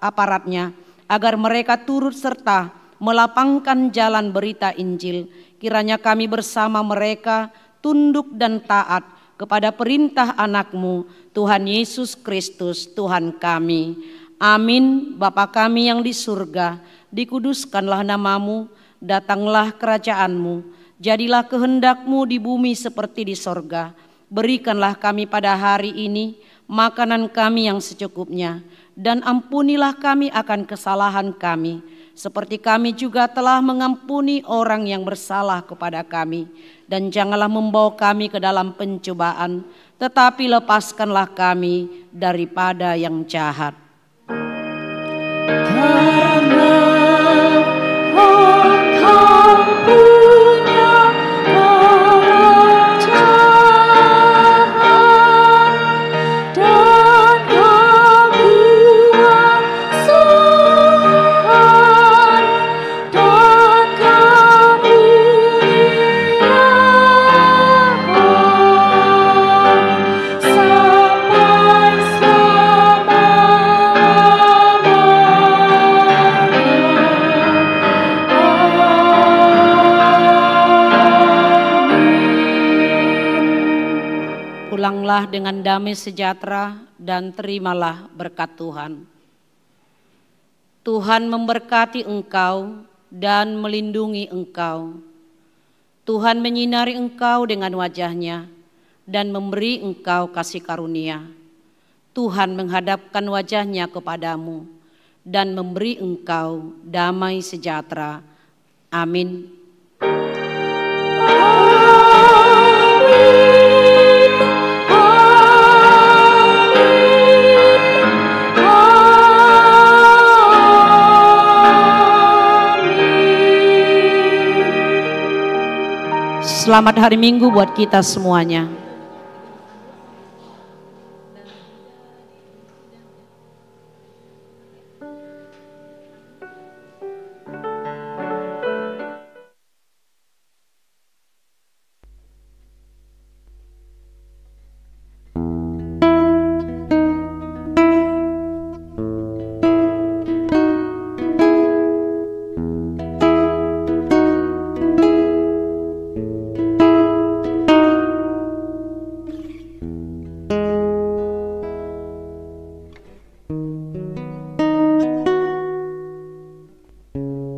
aparatnya, agar mereka turut serta melapangkan jalan berita Injil. Kiranya kami bersama mereka tunduk dan taat kepada perintah anak-Mu, Tuhan Yesus Kristus, Tuhan kami. Amin. Bapa kami yang di surga, dikuduskanlah nama-Mu, datanglah kerajaan-Mu, jadilah kehendak-Mu di bumi seperti di sorga. Berikanlah kami pada hari ini makanan kami yang secukupnya, dan ampunilah kami akan kesalahan kami, seperti kami juga telah mengampuni orang yang bersalah kepada kami. Dan janganlah membawa kami ke dalam pencobaan, tetapi lepaskanlah kami daripada yang jahat. Karena Engkau punya kerajaan dan kekuasaan Pergilah dengan damai sejahtera dan terimalah berkat Tuhan. Tuhan memberkati engkau dan melindungi engkau. Tuhan menyinari engkau dengan wajah-Nya dan memberi engkau kasih karunia. Tuhan menghadapkan wajah-Nya kepadamu dan memberi engkau damai sejahtera. Amin. Selamat hari Minggu buat kita semuanya.